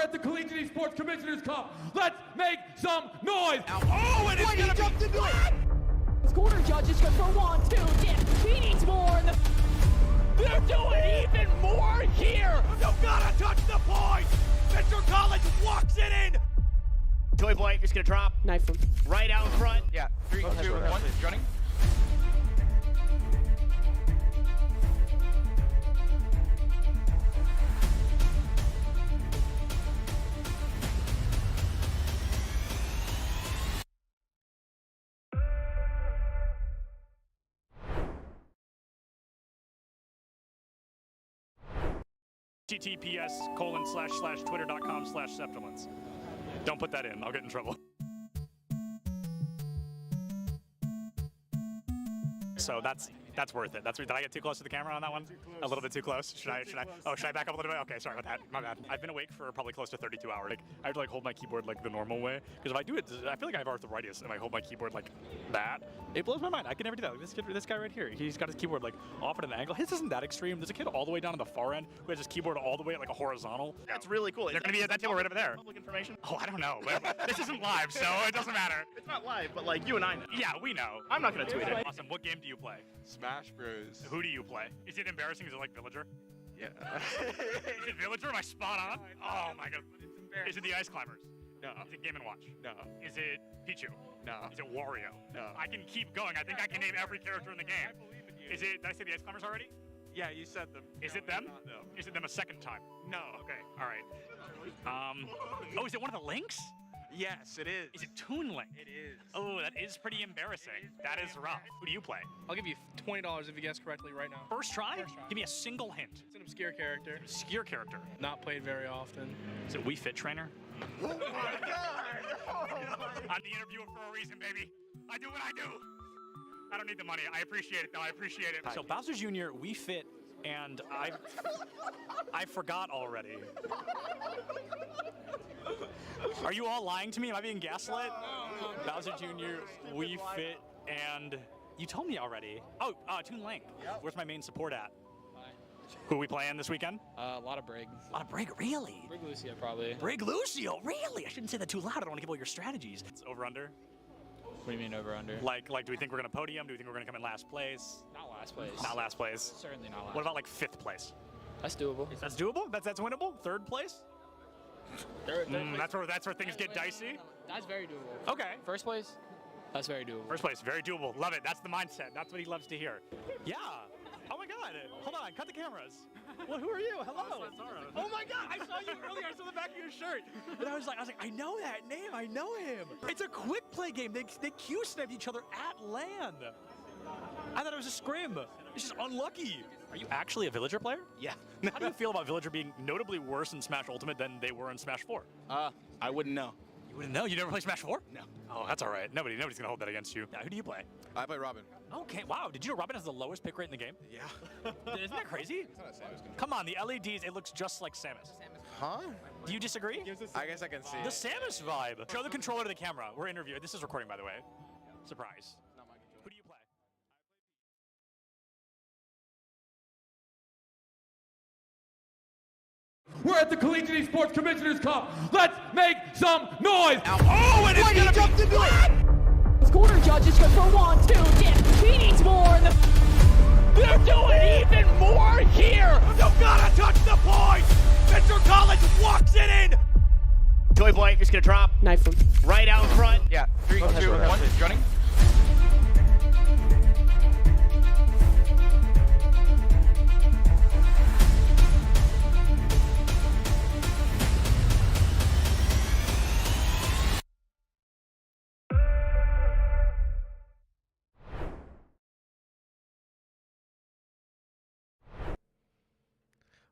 We're at the Collegiate Esports Commissioners Cup. Let's make some noise. Oh, and it's gonna jumped into it. Corner judges confirm 1, 2, yeah, he needs more. And they're doing even more here. You gotta touch the point. Mr. College walks it in. Toy Boy is gonna drop. Knife him. Right out in front. Yeah, 3, 2, 1, running. https://twitter.com/septilence. Don't put that in, I'll get in trouble. So that's worth it. Did I get too close to the camera on that one? A little bit too close? Should I back up a little bit? Okay, sorry about that. My bad. I've been awake for probably close to 32 hours. Like, I have to hold my keyboard the normal way, because if I do it, I feel like I have arthritis if I hold my keyboard like that. It blows my mind. I can never do that. This guy right here, he's got his keyboard off at an angle. His isn't that extreme. There's a kid all the way down on the far end who has his keyboard all the way at a horizontal. That's really cool. They're going to be at that table right over there. Public information? Oh, I don't know. This isn't live, so it doesn't matter. It's not live, but you and I know. Yeah, we know. I'm not going to tweet it. Awesome. What game do you play? Smash Bros. Who do you play? Is it embarrassing? Is it like Villager? Yeah. Is it Villager? Am I spot on? Oh my god. Is it the Ice Climbers? No. Is it Game & Watch? No. Is it Pichu? No. Is it Wario? No. I can keep going. I think I can name every character in the game. Is it, did I say the Ice Climbers already? Yeah, you said them. Is it them? No. Is it them a second time? No. Okay, alright. Oh, is it one of the Links? Yes, it is. Is it Toon Link? It is. Oh, that is pretty embarrassing. That is rough. Who do you play? I'll give you $20 if you guess correctly right now. First try? First try. Give me a single hint. It's an obscure character. Obscure character. Not played very often. Is it Wii Fit Trainer? Oh my god! I'm the interviewer for a reason, baby. I do what I do. I don't need the money. I appreciate it, though. I appreciate it. So Bowser Jr., Wii Fit, and I forgot already. Are you all lying to me? Am I being gaslit? No. Bowser Jr., Wii Fit, and you told me already. Oh, Toon Link. Yep. Where's my main support at? Who are we playing this weekend? A lot of Brig. A lot of Brig, really? Brig Lucio, probably. Brig Lucio, really? I shouldn't say that too loud. I don't want to give all your strategies. It's over-under? What do you mean over-under? Like, do we think we're going to podium? Do we think we're going to come in last place? Not last place. Not last place? Certainly not last. What about, 5th place? That's doable. That's doable? That's winnable? 3rd place? Third place. That's where things get dicey? That's very doable. Okay. First place? That's very doable. First place, very doable. Love it. That's the mindset. That's what he loves to hear. Yeah. Oh my god. Hold on. Cut the cameras. Well, who are you? Hello. Oh my god. I saw you earlier. I saw the back of your shirt. And I was like, I know that name. I know him. It's a quick play game. They Q-sniped each other at land. I thought it was a scrim. It's just unlucky. Are you actually a Villager player? Yeah. How do you feel about Villager being notably worse in Smash Ultimate than they were in Smash 4? I wouldn't know. You wouldn't know? You never played Smash 4? No. Oh, that's all right. Nobody's gonna hold that against you. Yeah, who do you play? I play Robin. Okay, wow. Did you know Robin has the lowest pick rate in the game? Yeah. Isn't that crazy? Come on, the LEDs, it looks just like Samus. Huh? Do you disagree? I guess I can see The it. Samus vibe. Show the controller to the camera. We're interviewing. This is recording, by the way. Surprise. Who do you play? We're at the Collegiate Esports Commissioners Cup. Let's make some noise. Oh, and it's jumped into it. Corner judges confirm 1, 2, yeah, he needs more. And they're doing even more here. You gotta touch the point. Mr. College walks it in. Toy Boy is gonna drop. Knife him. Right out in front. Yeah, 3, 2, 1, running.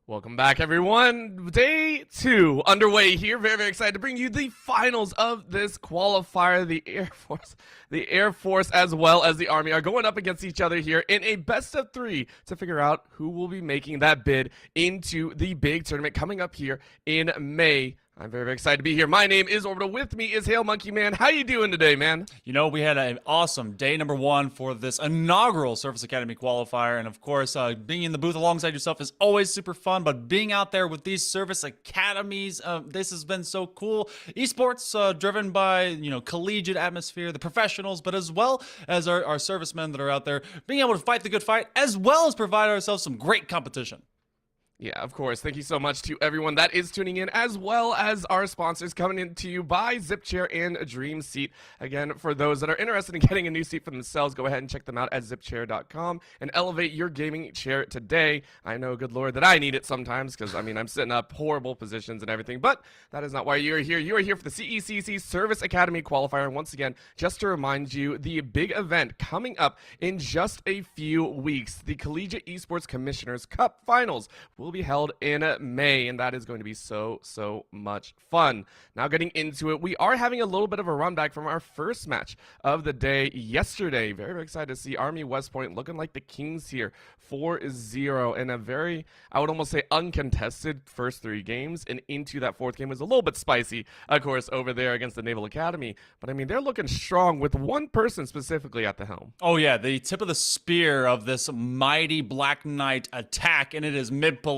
Welcome back, everyone. Day 2 underway here. Very, very excited to bring you the finals of this qualifier. The Air Force as well as the Army are going up against each other here in a best of 3 to figure out who will be making that bid into the big tournament coming up here in May I'm very, very excited to be here. My name is Orbital. With me is Hail Monkey Man. How you doing today, man? You know, we had an awesome day number 1 for this inaugural Surface Academy qualifier. And of course, being in the booth alongside yourself is always super fun. But being out there with these Surface Academies, this has been so cool. Esports driven by, you know, collegiate atmosphere, the professionals, but as well as our servicemen that are out there being able to fight the good fight, as well as provide ourselves some great competition. Yeah, of course. Thank you so much to everyone that is tuning in, as well as our sponsors coming in to you by ZipChair and Dream Seat. Again, for those that are interested in getting a new seat for themselves, go ahead and check them out at zipchair.com and elevate your gaming chair today. I know, good Lord, that I need it sometimes because, I mean, I'm sitting up horrible positions and everything, but that is not why you are here. You are here for the CECC Service Academy qualifier. And once again, just to remind you, the big event coming up in just a few weeks, the Collegiate Esports Commissioners Cup Finals will be held in May, and that is going to be so much fun. Now getting into it, we are having a little bit of a run back from our first match of the day yesterday. Very, very excited to see Army West Point looking like the Kings here, 4-0 in a very, I would almost say, uncontested first 3 games, and into that 4th game was a little bit spicy, of course, over there against the Naval Academy. But I mean, they're looking strong with one person specifically at the helm. Oh yeah, the tip of the spear of this mighty Black Knight attack, and it is mid-police.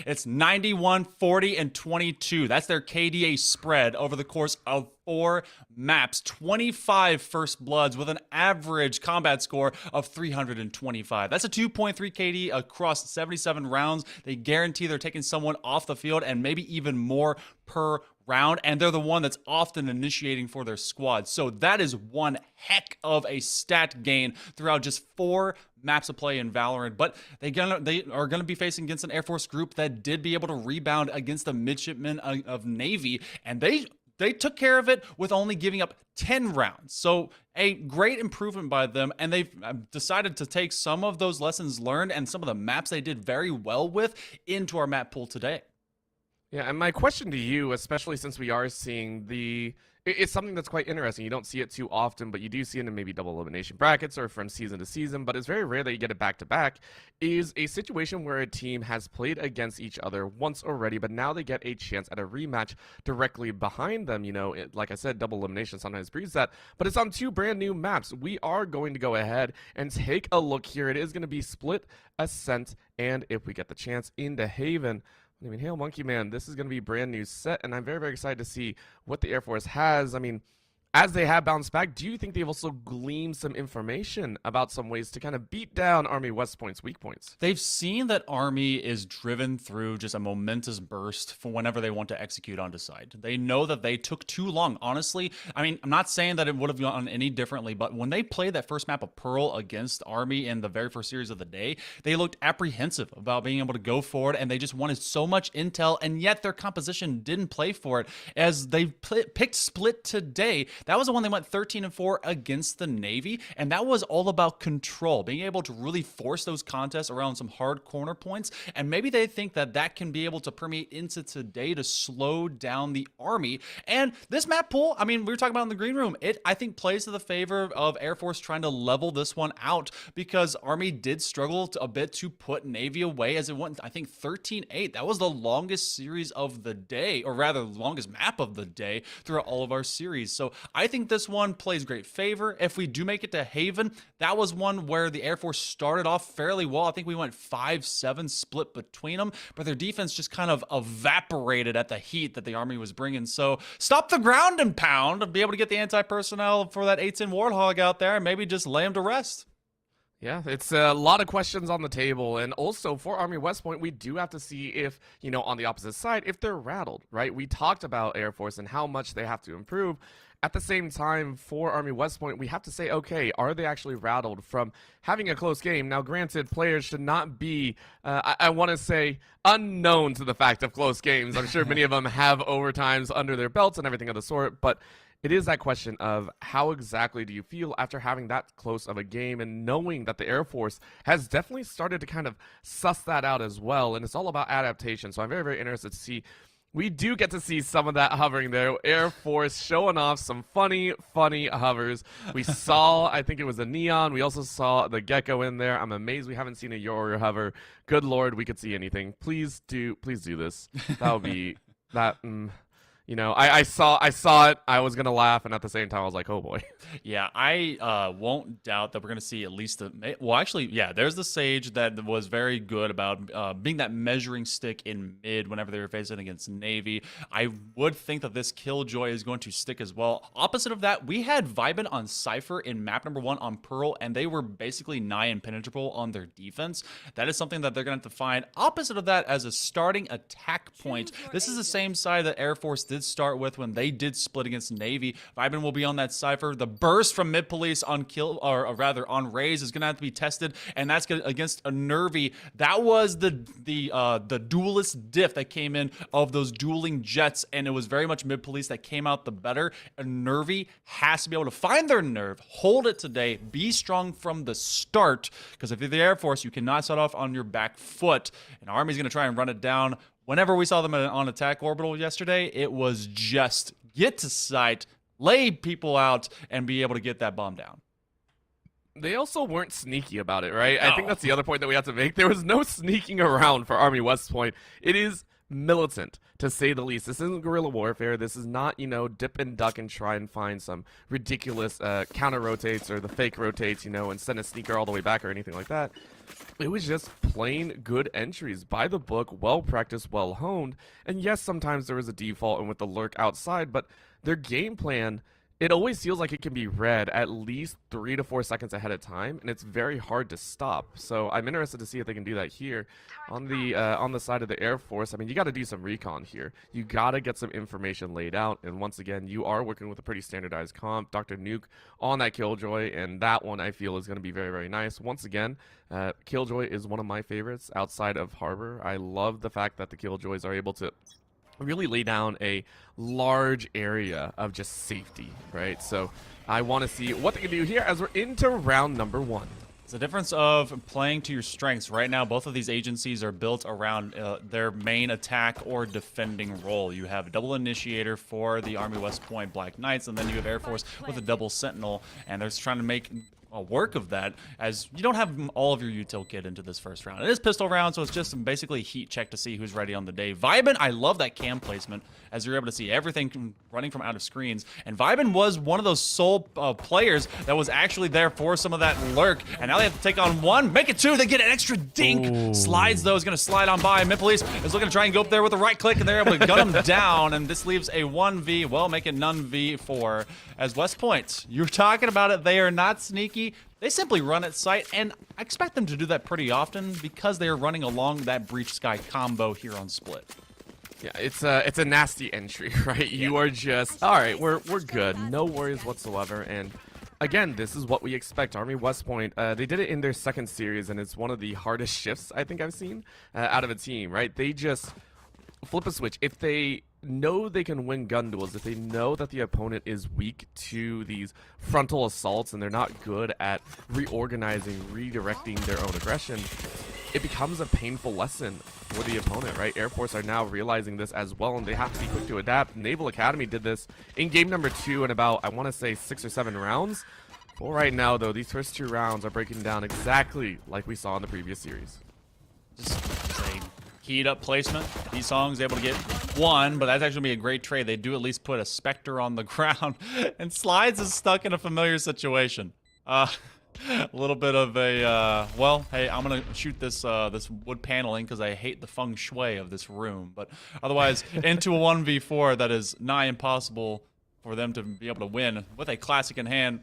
It's 91, 40, and 22. That's their KDA spread over the course of 4 maps. 25 first bloods with an average combat score of 325. That's a 2.3 KD across 77 rounds. They guarantee they're taking someone off the field and maybe even more per round, and they're the one that's often initiating for their squad. So that is one heck of a stat gain throughout just 4 maps of play in Valorant. But they are gonna be facing against an Air Force group that did be able to rebound against the midshipmen of Navy, and they took care of it with only giving up 10 rounds. So a great improvement by them, and they've decided to take some of those lessons learned and some of the maps they did very well with into our map pool today. Yeah, and my question to you, especially since we are seeing it's something that's quite interesting. You don't see it too often, but you do see it in maybe double elimination brackets or from season to season, but it's very rare that you get it back to back, is a situation where a team has played against each other once already, but now they get a chance at a rematch directly behind them. You know, like I said, double elimination sometimes breeds that, but it's on 2 brand new maps. We are going to go ahead and take a look here. It is going to be Split, Ascent, and if we get the chance, into Haven. I mean, Hail Monkey Man, this is going to be a brand new set, and I'm very, very excited to see what the Air Force has. I mean, as they have bounced back, do you think they've also gleaned some information about some ways to kind of beat down Army West Point's weak points? They've seen that Army is driven through just a momentous burst for whenever they want to execute on Decide. They know that they took too long. Honestly, I mean, I'm not saying that it would have gone any differently, but when they played that first map of Pearl against Army in the very first series of the day, they looked apprehensive about being able to go forward, and they just wanted so much intel, and yet their composition didn't play for it. As they picked Split today, that was the one they went 13-4 against the Navy, and that was all about control, being able to really force those contests around some hard corner points, and maybe they think that that can be able to permeate into today to slow down the Army. And this map pool, I mean, we were talking about in the green room, it, I think, plays to the favor of Air Force trying to level this one out, because Army did struggle a bit to put Navy away, as it went, I think, 13-8. That was the longest series of the day, or rather, the longest map of the day throughout all of our series. So I think this one plays great favor. If we do make it to Haven, that was one where the Air Force started off fairly well. I think we went 5-7 split between them, but their defense just kind of evaporated at the heat that the Army was bringing. So stop the ground and pound and be able to get the anti-personnel for that 8-10 Warthog out there and maybe just lay them to rest. Yeah, it's a lot of questions on the table, and also for Army West Point, we do have to see if, you know, on the opposite side, if they're rattled, right? We talked about Air Force and how much they have to improve. At the same time, for Army West Point, we have to say, okay, are they actually rattled from having a close game? Now, granted, players should not be, I want to say, unknown to the fact of close games. I'm sure many of them have overtimes under their belts and everything of the sort, but it is that question of how exactly do you feel after having that close of a game and knowing that the Air Force has definitely started to kind of suss that out as well, and it's all about adaptation. So I'm very, very interested to see. We do get to see some of that hovering there. Air Force showing off some funny hovers. We saw, I think it was a Neon. We also saw the Gecko in there. I'm amazed we haven't seen a Yoru hover. Good Lord, we could see anything. Please do this. That would be, that, You know, I saw it. I was gonna laugh, and at the same time, I was like, "Oh boy." Yeah, I won't doubt that we're going to see at least well, actually, yeah, there's the Sage that was very good about being that measuring stick in mid whenever they were facing against Navy. I would think that this Killjoy is going to stick as well. Opposite of that, we had Vibin on Cypher in map number 1 on Pearl, and they were basically nigh impenetrable on their defense. That is something that they're going to have to find. Opposite of that, as a starting attack point, this is the same side that Air Force did start with when they did split against Navy. Vibin will be on that Cypher. The burst from mid police on or rather on Raze is going to have to be tested, and that's against a Nervy. That was the duelist diff that came in of those dueling jets, and it was very much mid police that came out the better. A Nervy has to be able to find their nerve, hold it today, be strong from the start, because if you're the Air Force, you cannot start off on your back foot, and Army's going to try and run it down. Whenever we saw them on attack orbital yesterday, it was just get to site, lay people out, and be able to get that bomb down. They also weren't sneaky about it, right? No. I think that's the other point that we have to make. There was no sneaking around for Army West Point. It is militant, to say the least. This isn't guerrilla warfare. This is not, you know, dip and duck and try and find some ridiculous counter rotates or the fake rotates, you know, and send a sneaker all the way back or anything like that. It was just plain good entries, by the book, well practiced, well honed. And yes, sometimes there was a default and with the lurk outside, but their game plan, it always feels like it can be read at least 3 to 4 seconds ahead of time, and it's very hard to stop. So I'm interested to see if they can do that here on the side of the Air Force. I mean, you got to do some recon here. You got to get some information laid out, and once again, you are working with a pretty standardized comp, Dr. Nuke on that Killjoy, and that one I feel is going to be very, very nice. Once again, Killjoy is one of my favorites outside of Harbor. I love the fact that the Killjoys are able to really lay down a large area of just safety, right? So I want to see what they can do here as we're into round number 1. It's the difference of playing to your strengths. Right now, both of these agencies are built around their main attack or defending role. You have a double initiator for the Army West Point Black Knights, and then you have Air Force with a double sentinel, and they're just trying to make a work of that, as you don't have all of your util kit into this first round. It is pistol round, so it's just basically a heat check to see who's ready on the day. Vibin, I love that cam placement, as you're able to see everything running from out of screens. And Vibin was one of those sole players that was actually there for some of that lurk. And now they have to take on 1, make it 2. They get an extra dink. Ooh. Slides, though, is going to slide on by. Mid Police is looking to try and go up there with a right click, and they're able to gun him down. And this leaves a 1v, well, make it none v4. As West Point, you're talking about it, they are not sneaky. They simply run at sight, and I expect them to do that pretty often because they are running along that Breach Sky combo here on Split. Yeah, it's a nasty entry, right? You are just, all right, we're good. No worries whatsoever. And again, this is what we expect. Army West Point, they did it in their second series, and it's one of the hardest shifts I think I've seen out of a team, right? They just flip a switch. If they know they can win gun duels, if they know that the opponent is weak to these frontal assaults and they're not good at reorganizing, redirecting their own aggression, it becomes a painful lesson for the opponent, right? Air Force are now realizing this as well, and they have to be quick to adapt. Naval Academy did this in game number 2 in about, I want to say, 6 or 7 rounds. Well, right now, though, these first 2 rounds are breaking down exactly like we saw in the previous series. Just a heat up placement. These songs able to get 1, but that's actually be a great trade. They do at least put a Spectre on the ground, and Slides is stuck in a familiar situation. A little bit of a well, hey, I'm gonna shoot this this wood paneling because I hate the feng shui of this room. But otherwise, into a 1v4 that is nigh impossible for them to be able to win with a classic in hand.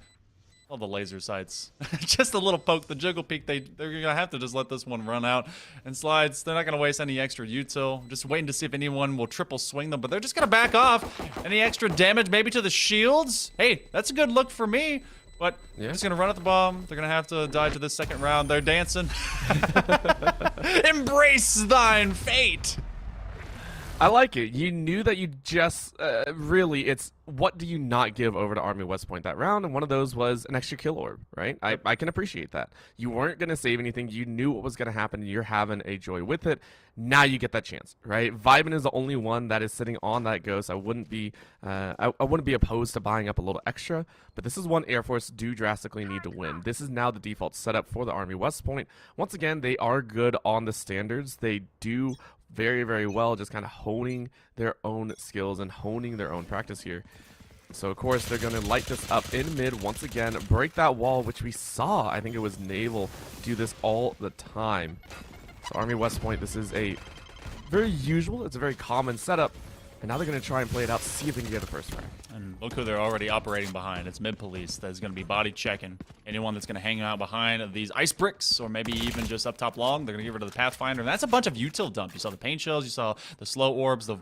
All the laser sights. Just a little poke. The jiggle peek, they're going to have to just let this one run out. And Slides, they're not going to waste any extra util. Just waiting to see if anyone will triple swing them, but they're just going to back off. Any extra damage maybe to the shields? Hey, that's a good look for me. But yeah, just going to run at the bomb. They're going to have to die to this second round. They're dancing. Embrace thine fate. I like it. You knew that you just, really, it's what do you not give over to Army West Point that round? And one of those was an extra kill orb, right? I can appreciate that. You weren't going to save anything. You knew what was going to happen. And you're having a joy with it. Now you get that chance, right? Vibin is the only one that is sitting on that ghost. I wouldn't be opposed to buying up a little extra, but this is one Air Force do drastically need to win. This is now the default setup for the Army West Point. Once again, they are good on the standards. They do very, very well, just kind of honing their own skills and honing their own practice here. So, of course, they're going to light this up in mid once again, break that wall, which we saw, I think it was Naval, do this all the time. So, Army West Point, this is a very usual, it's a very common setup. And now they're going to try and play it out, see if they can get the first frag. And look who they're already operating behind. It's mid police that's going to be body checking. Anyone that's going to hang out behind these ice bricks or maybe even just up top long, they're going to give it to the Pathfinder. And that's a bunch of util dump. You saw the paint shells, you saw the slow orbs, the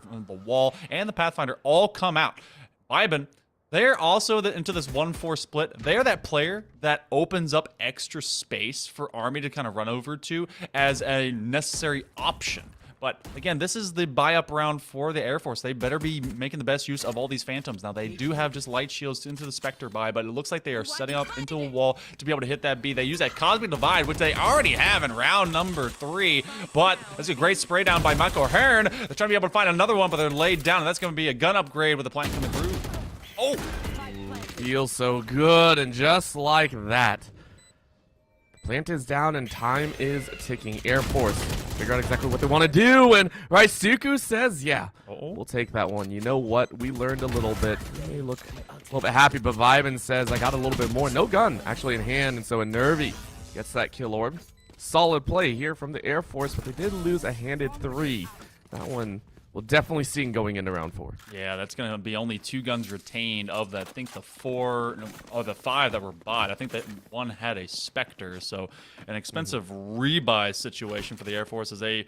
wall, and the Pathfinder all come out. Ivan, they're also into this 1-4 split. They're that player that opens up extra space for Army to kind of run over to as a necessary option. But again, this is the buy-up round for the Air Force. They better be making the best use of all these Phantoms. Now, they do have just light shields into the Spectre buy, but it looks like they are setting up into a wall to be able to hit that B. They use that Cosmic Divide, which they already have in round number 3. But that's a great spray down by Michael Hearn. They're trying to be able to find another one, but they're laid down, and that's going to be a gun upgrade with the plank coming through. Oh! Feels so good, and just like that, the plant is down and time is ticking. Air Force figure out exactly what they want to do, and Raisuku says, yeah, we'll take that one. You know what? We learned a little bit. They look a little bit happy, but Vibin says, I got a little bit more. No gun actually in hand, and so Nervy gets that kill orb. Solid play here from the Air Force, but they did lose a handed 3. That one we'll definitely see going into round 4. Yeah, that's going to be only 2 guns retained of the, I think the 4 or the 5 that were bought. I think that one had a Spectre, so an expensive rebuy situation for the Air Force as they,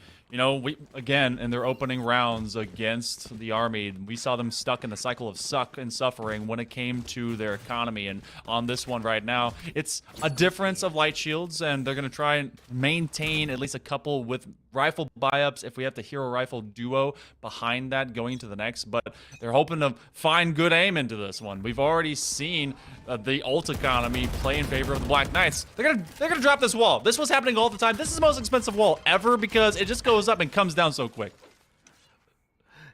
again, in their opening rounds against the Army, we saw them stuck in the cycle of suck and suffering when it came to their economy. And on this one right now, it's a difference of light shields, and they're going to try and maintain at least a couple with rifle buy-ups if we have the hero rifle duo behind that going to the next, but they're hoping to find good aim into this one. We've already seen the ult economy play in favor of the Black Knights. They're gonna drop this wall. This was happening all the time. This is the most expensive wall ever because it just goes up and comes down so quick.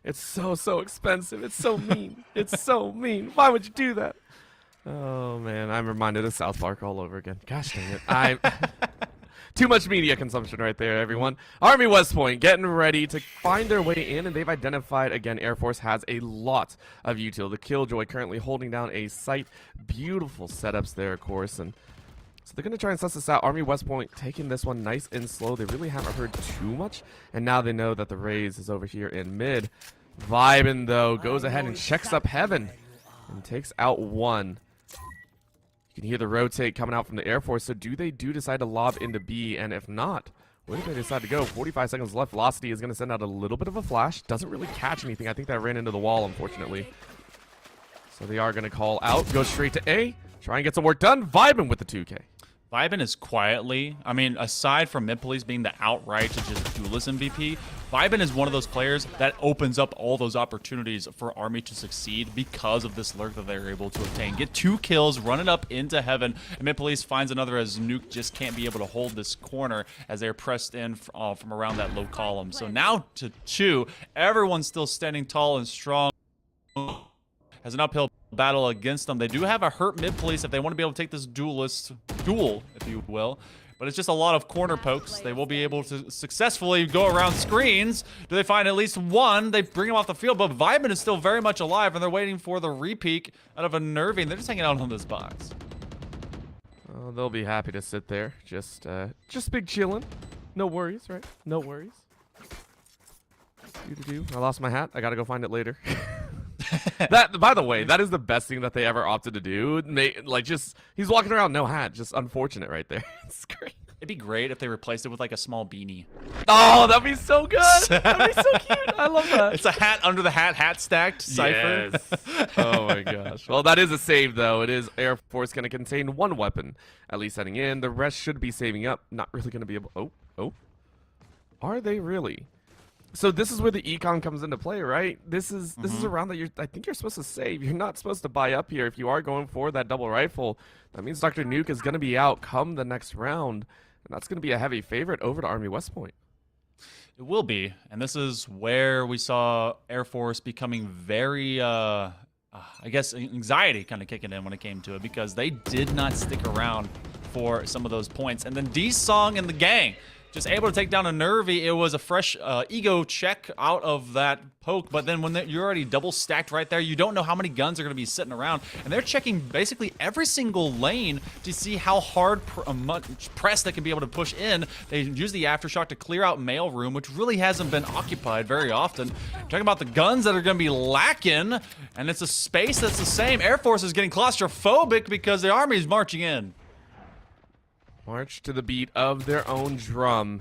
It's so expensive. It's so mean. It's so mean. Why would you do that? Oh man, I'm reminded of South Park all over again. Gosh dang it. Too much media consumption right there, everyone. Army West Point getting ready to find their way in, and they've identified, again, Air Force has a lot of util. The Killjoy currently holding down a site. Beautiful setups there, of course, and so they're going to try and suss this out. Army West Point taking this one nice and slow. They really haven't heard too much, and now they know that the Raze is over here in mid. Vibin, though, goes ahead and checks up Heaven and takes out one. You can hear the rotate coming out from the Air Force, so do they decide to lob into B, and if not, where do they decide to go? 45 seconds left. Velocity is going to send out a little bit of a flash. Doesn't really catch anything. I think that ran into the wall, unfortunately. So they are going to call out, go straight to A, try and get some work done. Vibin with the 2K. Vibin is quietly, I mean, aside from Mid Police being the outright to just duelist MVP, Vibin is one of those players that opens up all those opportunities for Army to succeed because of this lurk that they're able to obtain. Get 2 kills, run it up into heaven, and Mid Police finds another as Nuke just can't be able to hold this corner as they're pressed in from around that low column. So now to 2, everyone's still standing tall and strong. Has an uphill battle against them. They do have a hurt mid police if they want to be able to take this duel, if you will. But it's just a lot of corner pokes. They will be able to successfully go around screens. Do they find at least one? They bring him off the field, but Vibin is still very much alive, and they're waiting for the repeak out of a Nerving. They're just hanging out on this box. Oh, they'll be happy to sit there. Just big chillin'. No worries, right? No worries. I lost my hat. I gotta go find it later. That, by the way, that is the best thing that they ever opted to do. He's walking around no hat. Just unfortunate right there. It's great. It'd be great if they replaced it with like a small beanie. Oh, that'd be so good. That'd be so cute. I love that. It's a hat under the hat stacked cipher. Yes. Oh my gosh. Well, that is a save though. It is Air Force going to contain 1 weapon, at least heading in. The rest should be saving up. Not really going to be able. Oh. Are they really? So this is where the econ comes into play, right? This is a round that I think you're supposed to save. You're not supposed to buy up here. If you are going for that double rifle, that means Dr. Nuke is going to be out come the next round, and that's going to be a heavy favorite over to Army West Point. It will be, and this is where we saw Air Force becoming very, I guess, anxiety kind of kicking in when it came to it, because they did not stick around for some of those points. And then D-Song and the gang just able to take down a Nervy. It was a fresh ego check out of that poke, but then when you're already double stacked right there, you don't know how many guns are going to be sitting around, and they're checking basically every single lane to see how hard much press they can be able to push in. They use the aftershock to clear out mail room, which really hasn't been occupied very often. Talking about the guns that are going to be lacking, and it's a space that's the same. Air Force is getting claustrophobic because the Army is marching in. March to the beat of their own drum.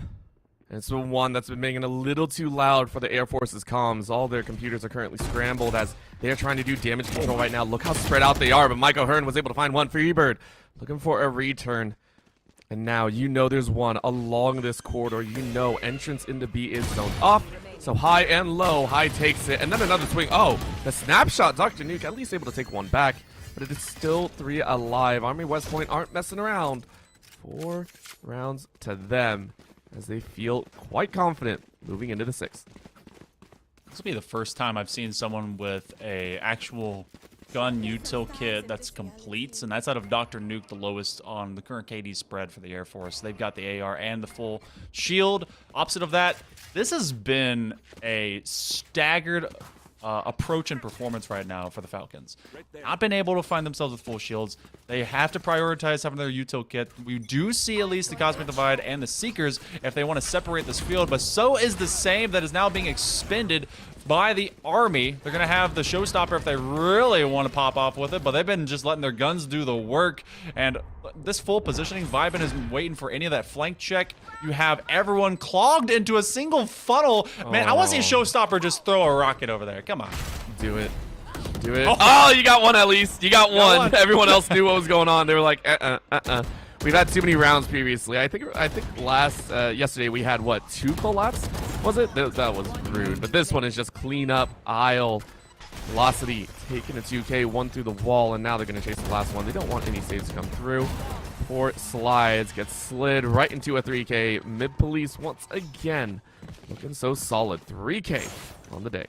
And it's the one that's been making it a little too loud for the Air Force's comms. All their computers are currently scrambled as they are trying to do damage control right now. Look how spread out they are, but Mike O'Hearn was able to find one. Freebird looking for a return. And now you know there's one along this corridor. You know entrance into B is zoned off. So high and low. High takes it. And then another swing. Oh, the snapshot. Dr. Nuke at least able to take one back. But it is still 3 alive. Army West Point aren't messing around. 4 rounds to them as they feel quite confident moving into the 6th. This will be the first time I've seen someone with a actual gun util kit that's complete, and that's out of Dr. Nuke, the lowest on the current KD spread for the Air Force. They've got the AR and the full shield. Opposite of that, this has been a staggered approach and performance right now for the Falcons. Not been able to find themselves with full shields. They have to prioritize having their util kit. We do see at least the Cosmic Divide and the Seekers if they want to separate this field, but so is the same that is now being expended by the Army. They're going to have the Showstopper if they really want to pop off with it, but they've been just letting their guns do the work. And this full positioning, Vibin isn't waiting for any of that flank check. You have everyone clogged into a single funnel. Man, I want to see a Showstopper just throw a rocket over there. Come on. Do it. Do it. Oh, you got one at least. You got one. Everyone else knew what was going on. They were like, We've had too many rounds previously. I think yesterday we had what, 2 collapse? Was it? That was rude. But this one is just clean up aisle. Velocity taking a 2K, 1 through the wall, and now they're going to chase the last one. They don't want any saves to come through. Port slides, gets slid right into a 3K. Mid police once again looking so solid. 3K on the day.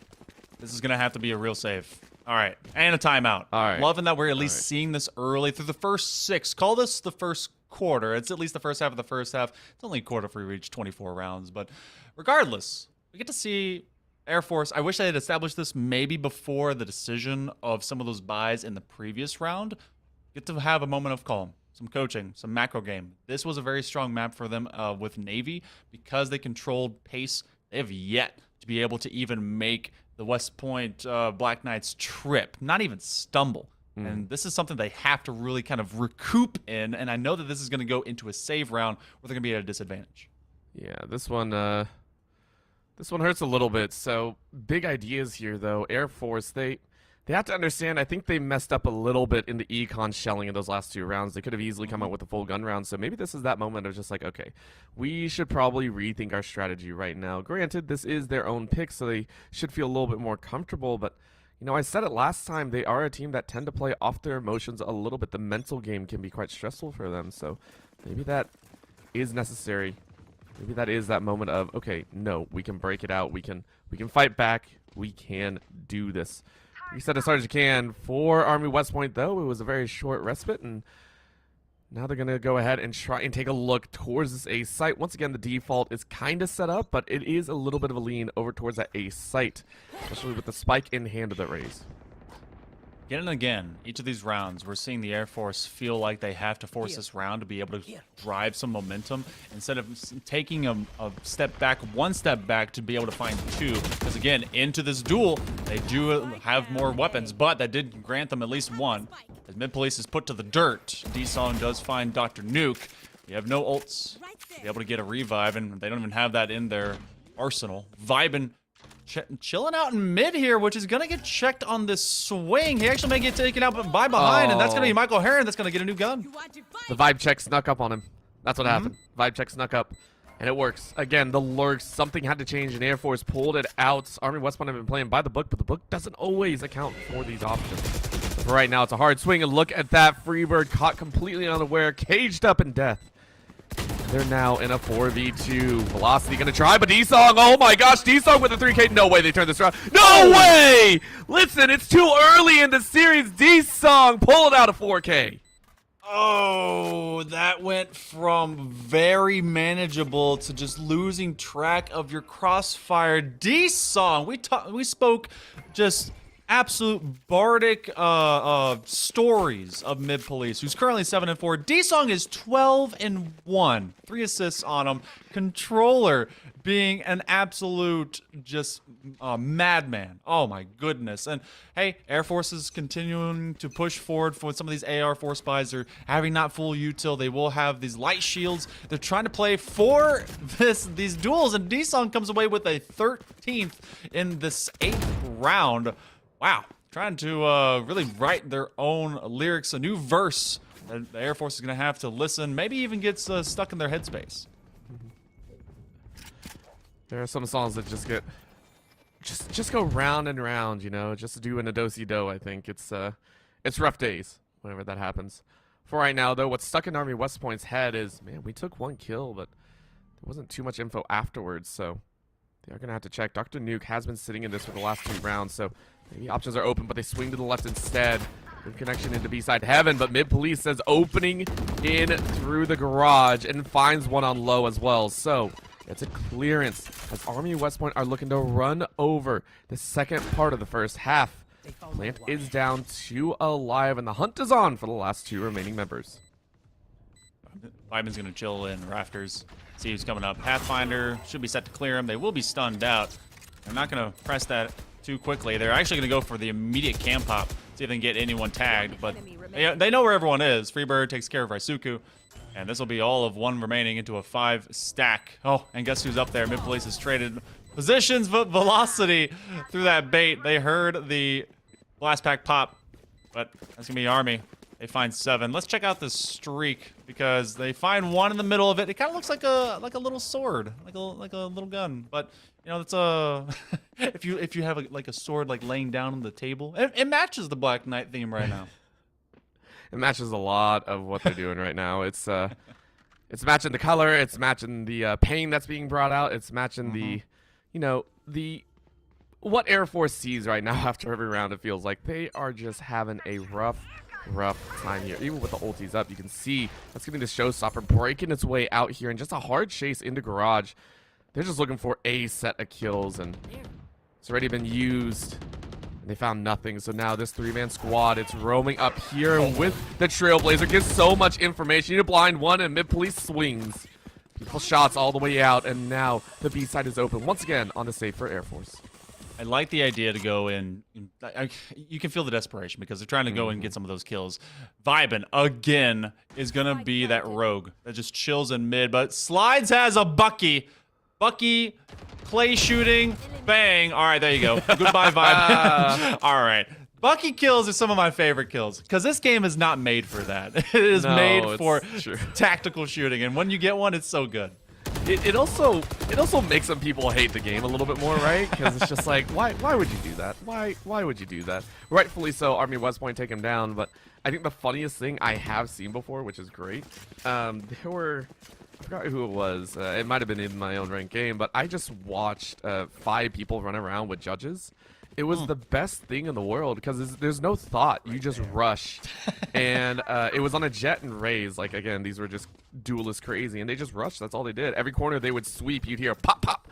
This is going to have to be a real save. All right, and a timeout. All right. Loving that we're at least seeing this early through the first 6. Call this the first quarter. It's at least the first half of the first half. It's only a quarter if we reach 24 rounds, but regardless, we get to see Air Force. I wish I had established this maybe before the decision of some of those buys in the previous round. Get to have a moment of calm, some coaching, some macro game. This was a very strong map for them with Navy because they controlled pace. They have yet to be able to even make the West Point Black Knights trip, not even stumble. And this is something they have to really kind of recoup in, and I know that this is going to go into a save round where they're going to be at a disadvantage. Yeah, this one hurts a little bit. So big ideas here, though. Air Force, they have to understand, I think they messed up a little bit in the econ shelling in those last 2 rounds. They could have easily come out with a full gun round, so maybe this is that moment of just like, okay, we should probably rethink our strategy right now. Granted, this is their own pick, so they should feel a little bit more comfortable, but, you know, I said it last time, they are a team that tend to play off their emotions a little bit. The mental game can be quite stressful for them, so maybe that is necessary. Maybe that is that moment of, okay, no, we can break it out, we can fight back, we can do this. Reset as hard as you can for Army West Point, though. It was a very short respite, and now they're going to go ahead and try and take a look towards this A site. Once again, the default is kind of set up, but it is a little bit of a lean over towards that A site, especially with the spike in hand of the raise. Again and again, each of these rounds, we're seeing the Air Force feel like they have to force this round to be able to drive some momentum instead of taking a step back, 1 step back to be able to find 2. Because again, into this duel, they do have more weapons, but that did grant them at least 1. As Mid Police is put to the dirt, D-Song does find Dr. Nuke. You have no ults to be able to get a revive, and they don't even have that in their arsenal. Vibin chilling out in mid here, which is going to get checked on this swing. He actually may get taken out by behind, and that's going to be Michael Heron that's going to get a new gun. The vibe check snuck up on him. That's what happened. Vibe check snuck up, and it works. Again, the lurks, something had to change, and Air Force pulled it out. Army West Point have been playing by the book, but the book doesn't always account for these options. For right now, it's a hard swing, and look at that. Freebird caught completely unaware, caged up in death. They're now in a 4v2. Velocity gonna try, but D-Song, oh my gosh, D-Song with a 3K. No way they turned this around. No way! Listen, it's too early in the series. D-Song pull it out of 4K. Oh, that went from very manageable to just losing track of your crossfire. D-Song, we spoke just absolute bardic stories of mid police, who's currently 7-4. D-Song is 12-1, 3 assists on him. Controller being an absolute just madman. Oh my goodness. And hey, Air Force is continuing to push forward for some of these AR force buys. They're having not full util. They will have these light shields. They're trying to play for these duels, and D-Song comes away with a 13th in this 8th round. Wow, trying to really write their own lyrics, a new verse that the Air Force is going to have to listen, maybe even gets stuck in their headspace. There are some songs that just get, just go round and round, you know, just doing a do-si-do. I think it's rough days whenever that happens. For right now, though, what's stuck in Army West Point's head is, man, we took 1 kill, but there wasn't too much info afterwards, so they are going to have to check. Dr. Nuke has been sitting in this for the last 2 rounds, so maybe options are open, but they swing to the left instead. Good connection into B-side heaven, but mid police says opening in through the garage and finds one on low as well. So it's a clearance as Army West Point are looking to run over the second part of the first half. Plant is down 2 alive, and the hunt is on for the last 2 remaining members. Viben's going to chill in rafters, see who's coming up. Pathfinder should be set to clear him. They will be stunned out. They're not going to press that too quickly. They're actually going to go for the immediate cam pop, see if they can get anyone tagged, but they know where everyone is. Freebird takes care of Raisuku, and this will be all of 1 remaining into a 5 stack. Oh, and guess who's up there? Mid Police has traded positions, but Velocity through that bait. They heard the blast pack pop, but that's going to be Army. They find 7. Let's check out this streak because they find 1 in the middle of it. It kind of looks like a little sword, like a little gun. But you know, it's a if you have a sword like laying down on the table, it matches the Black Knight theme right now. It matches a lot of what they're doing right now. It's matching the color. It's matching the pain that's being brought out. It's matching the, you know, what Air Force sees right now after every round. It feels like they are just having a rough time here. Even with the ultis up, you can see that's getting the showstopper breaking its way out here, and just a hard chase into garage. They're just looking for a set of kills, and it's already been used. And they found nothing, so now this 3-man squad, it's roaming up here with the Trailblazer. Gives so much information. You need a blind one, and mid police swings. Beautiful shots all the way out, and now the B side is open once again on the save for Air Force. I like the idea to go in. You can feel the desperation because they're trying to go and get some of those kills. Vibin, again, is going to be that rogue that just chills in mid, but Slides has a Bucky. Bucky, clay shooting, bang. All right, there you go. Goodbye, Vibin. All right. Bucky kills are some of my favorite kills because this game is not made for that. It is made for tactical shooting, and when you get one, it's so good. It also makes some people hate the game a little bit more, right? Because it's just like, why would you do that? Why would you do that? Rightfully so, Army West Point take him down, but I think the funniest thing I have seen before, which is great, there were, I forgot who it was, it might have been in my own ranked game, but I just watched 5 people run around with judges. It was the best thing in the world because there's no thought. You just rush. And it was on a jet and raise. Like, again, these were just duelists crazy. And they just rushed. That's all they did. Every corner they would sweep. You'd hear pop, pop.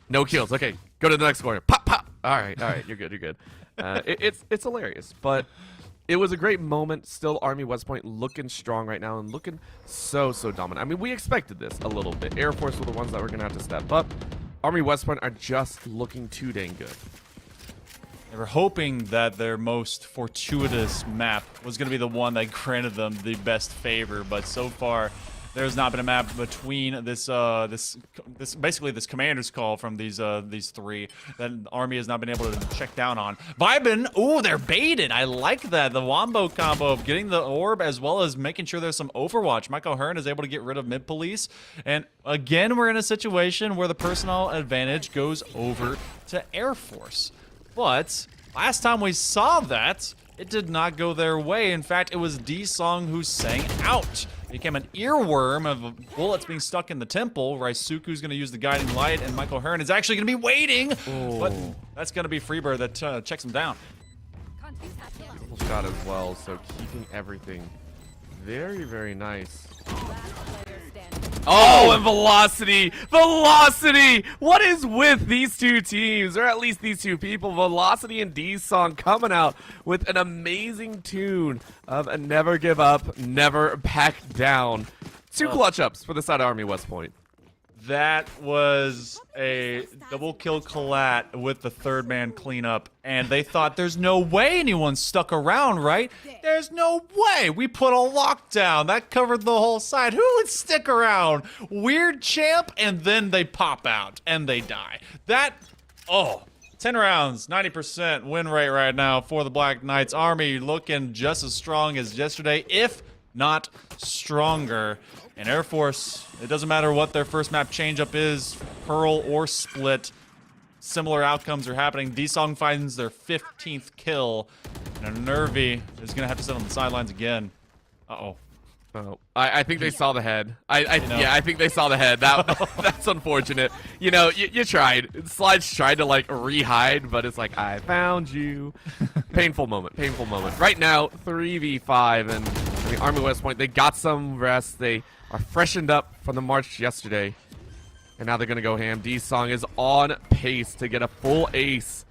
No kills. Okay, go to the next corner. Pop, pop. All right. You're good. You're good. It's hilarious. But it was a great moment. Still, Army West Point looking strong right now and looking so dominant. I mean, we expected this a little bit. Air Force were the ones that were going to have to step up. Army West Point are just looking too dang good. They were hoping that their most fortuitous map was going to be the one that granted them the best favor, but so far there's not been a map between this basically this commander's call from these 3 that the Army has not been able to check down on. Vibin, ooh, they're baited. I like that. The wombo combo of getting the orb as well as making sure there's some overwatch. Michael Hearn is able to get rid of mid police, and again we're in a situation where the personnel advantage goes over to Air Force. But last time we saw that, it did not go their way. In fact, it was D-Song who sang out. It became an earworm of bullets being stuck in the temple. Raisuku's going to use the guiding light, and Michael Hearn is actually going to be waiting. Ooh. But that's going to be Freebird that checks him down. Beautiful shot as well, so keeping everything Very, very nice. Oh, and Velocity! Velocity! What is with these two teams, or at least these two people? Velocity and D-Song coming out with an amazing tune of a never give up, never back down. Two clutch ups for the side of Army West Point. That was a double kill collat with the third man cleanup, and they thought there's no way anyone stuck around, right? There's no way. We put a lockdown. That covered the whole side. Who would stick around? Weird champ, and then they pop out, and they die. 10 rounds, 90% win rate right now for the Black Knights. Army looking just as strong as yesterday, if not stronger. And Air Force, it doesn't matter what their first map changeup is, Pearl or Split, similar outcomes are happening. D-Song finds their 15th kill, and Nervy is going to have to sit on the sidelines again. Uh-oh. Oh, I think they saw the head. Yeah, I think they saw the head. That's unfortunate. You know, you tried. Slides tried to like re-hide, but it's like, I found you. Painful moment. Painful moment. Right now, 3v5, and I mean, Army West Point, they got some rest. They are freshened up from the march yesterday, and now they're gonna go ham. D-Song is on pace to get a full ace.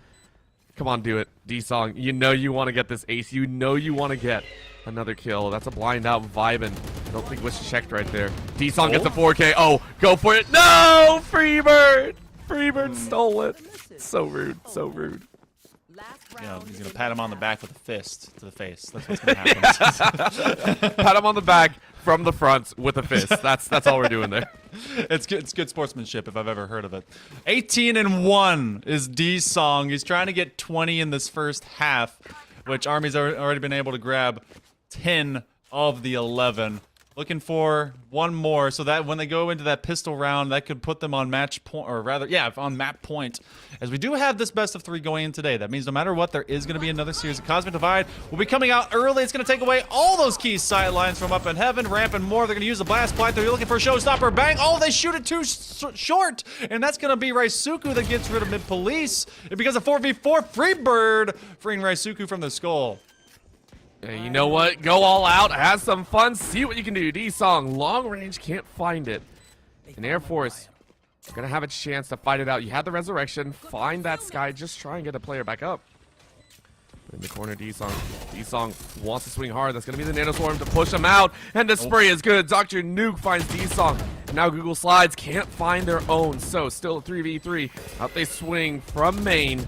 Come on, do it, D-Song. You know you want to get this ace. You know you want to get another kill. That's a blind out vibing. I don't think it was checked right there. D-Song gets a 4K. Oh, go for it. No! Freebird! Freebird stole it. So rude. So rude. You know, he's going to pat him on the back with a fist to the face. That's what's going to happen. Pat him on the back from the front with a fist. That's all we're doing there. It's good sportsmanship if I've ever heard of it. 18-1 is D-Song. He's trying to get 20 in this first half, which Army's already been able to grab 10 of the 11. Looking for one more so that when they go into that pistol round, that could put them on match point, or rather, yeah, on map point. As we do have this best of 3 going in today, that means no matter what, there is going to be another series. The Cosmic Divide will be coming out early. It's going to take away all those key sight lines from up in heaven. Ramp and more. They're going to use the blast pipe. They're looking for a showstopper. Bang! Oh, they shoot it too short, and that's going to be Raisuku that gets rid of mid police. And because of 4v4, Freebird freeing Raisuku from the skull. Hey, you know what? Go all out, have some fun, see what you can do. D-Song, long range, can't find it. And Air Force, gonna have a chance to fight it out. You had the resurrection, find that Sky, just try and get a player back up. In the corner, D-Song. D-Song wants to swing hard. That's gonna be the Nanoswarm to push him out. And the spray is good. Dr. Nuke finds D-Song. And now Google Slides can't find their own. So still a 3v3. Out they swing from main.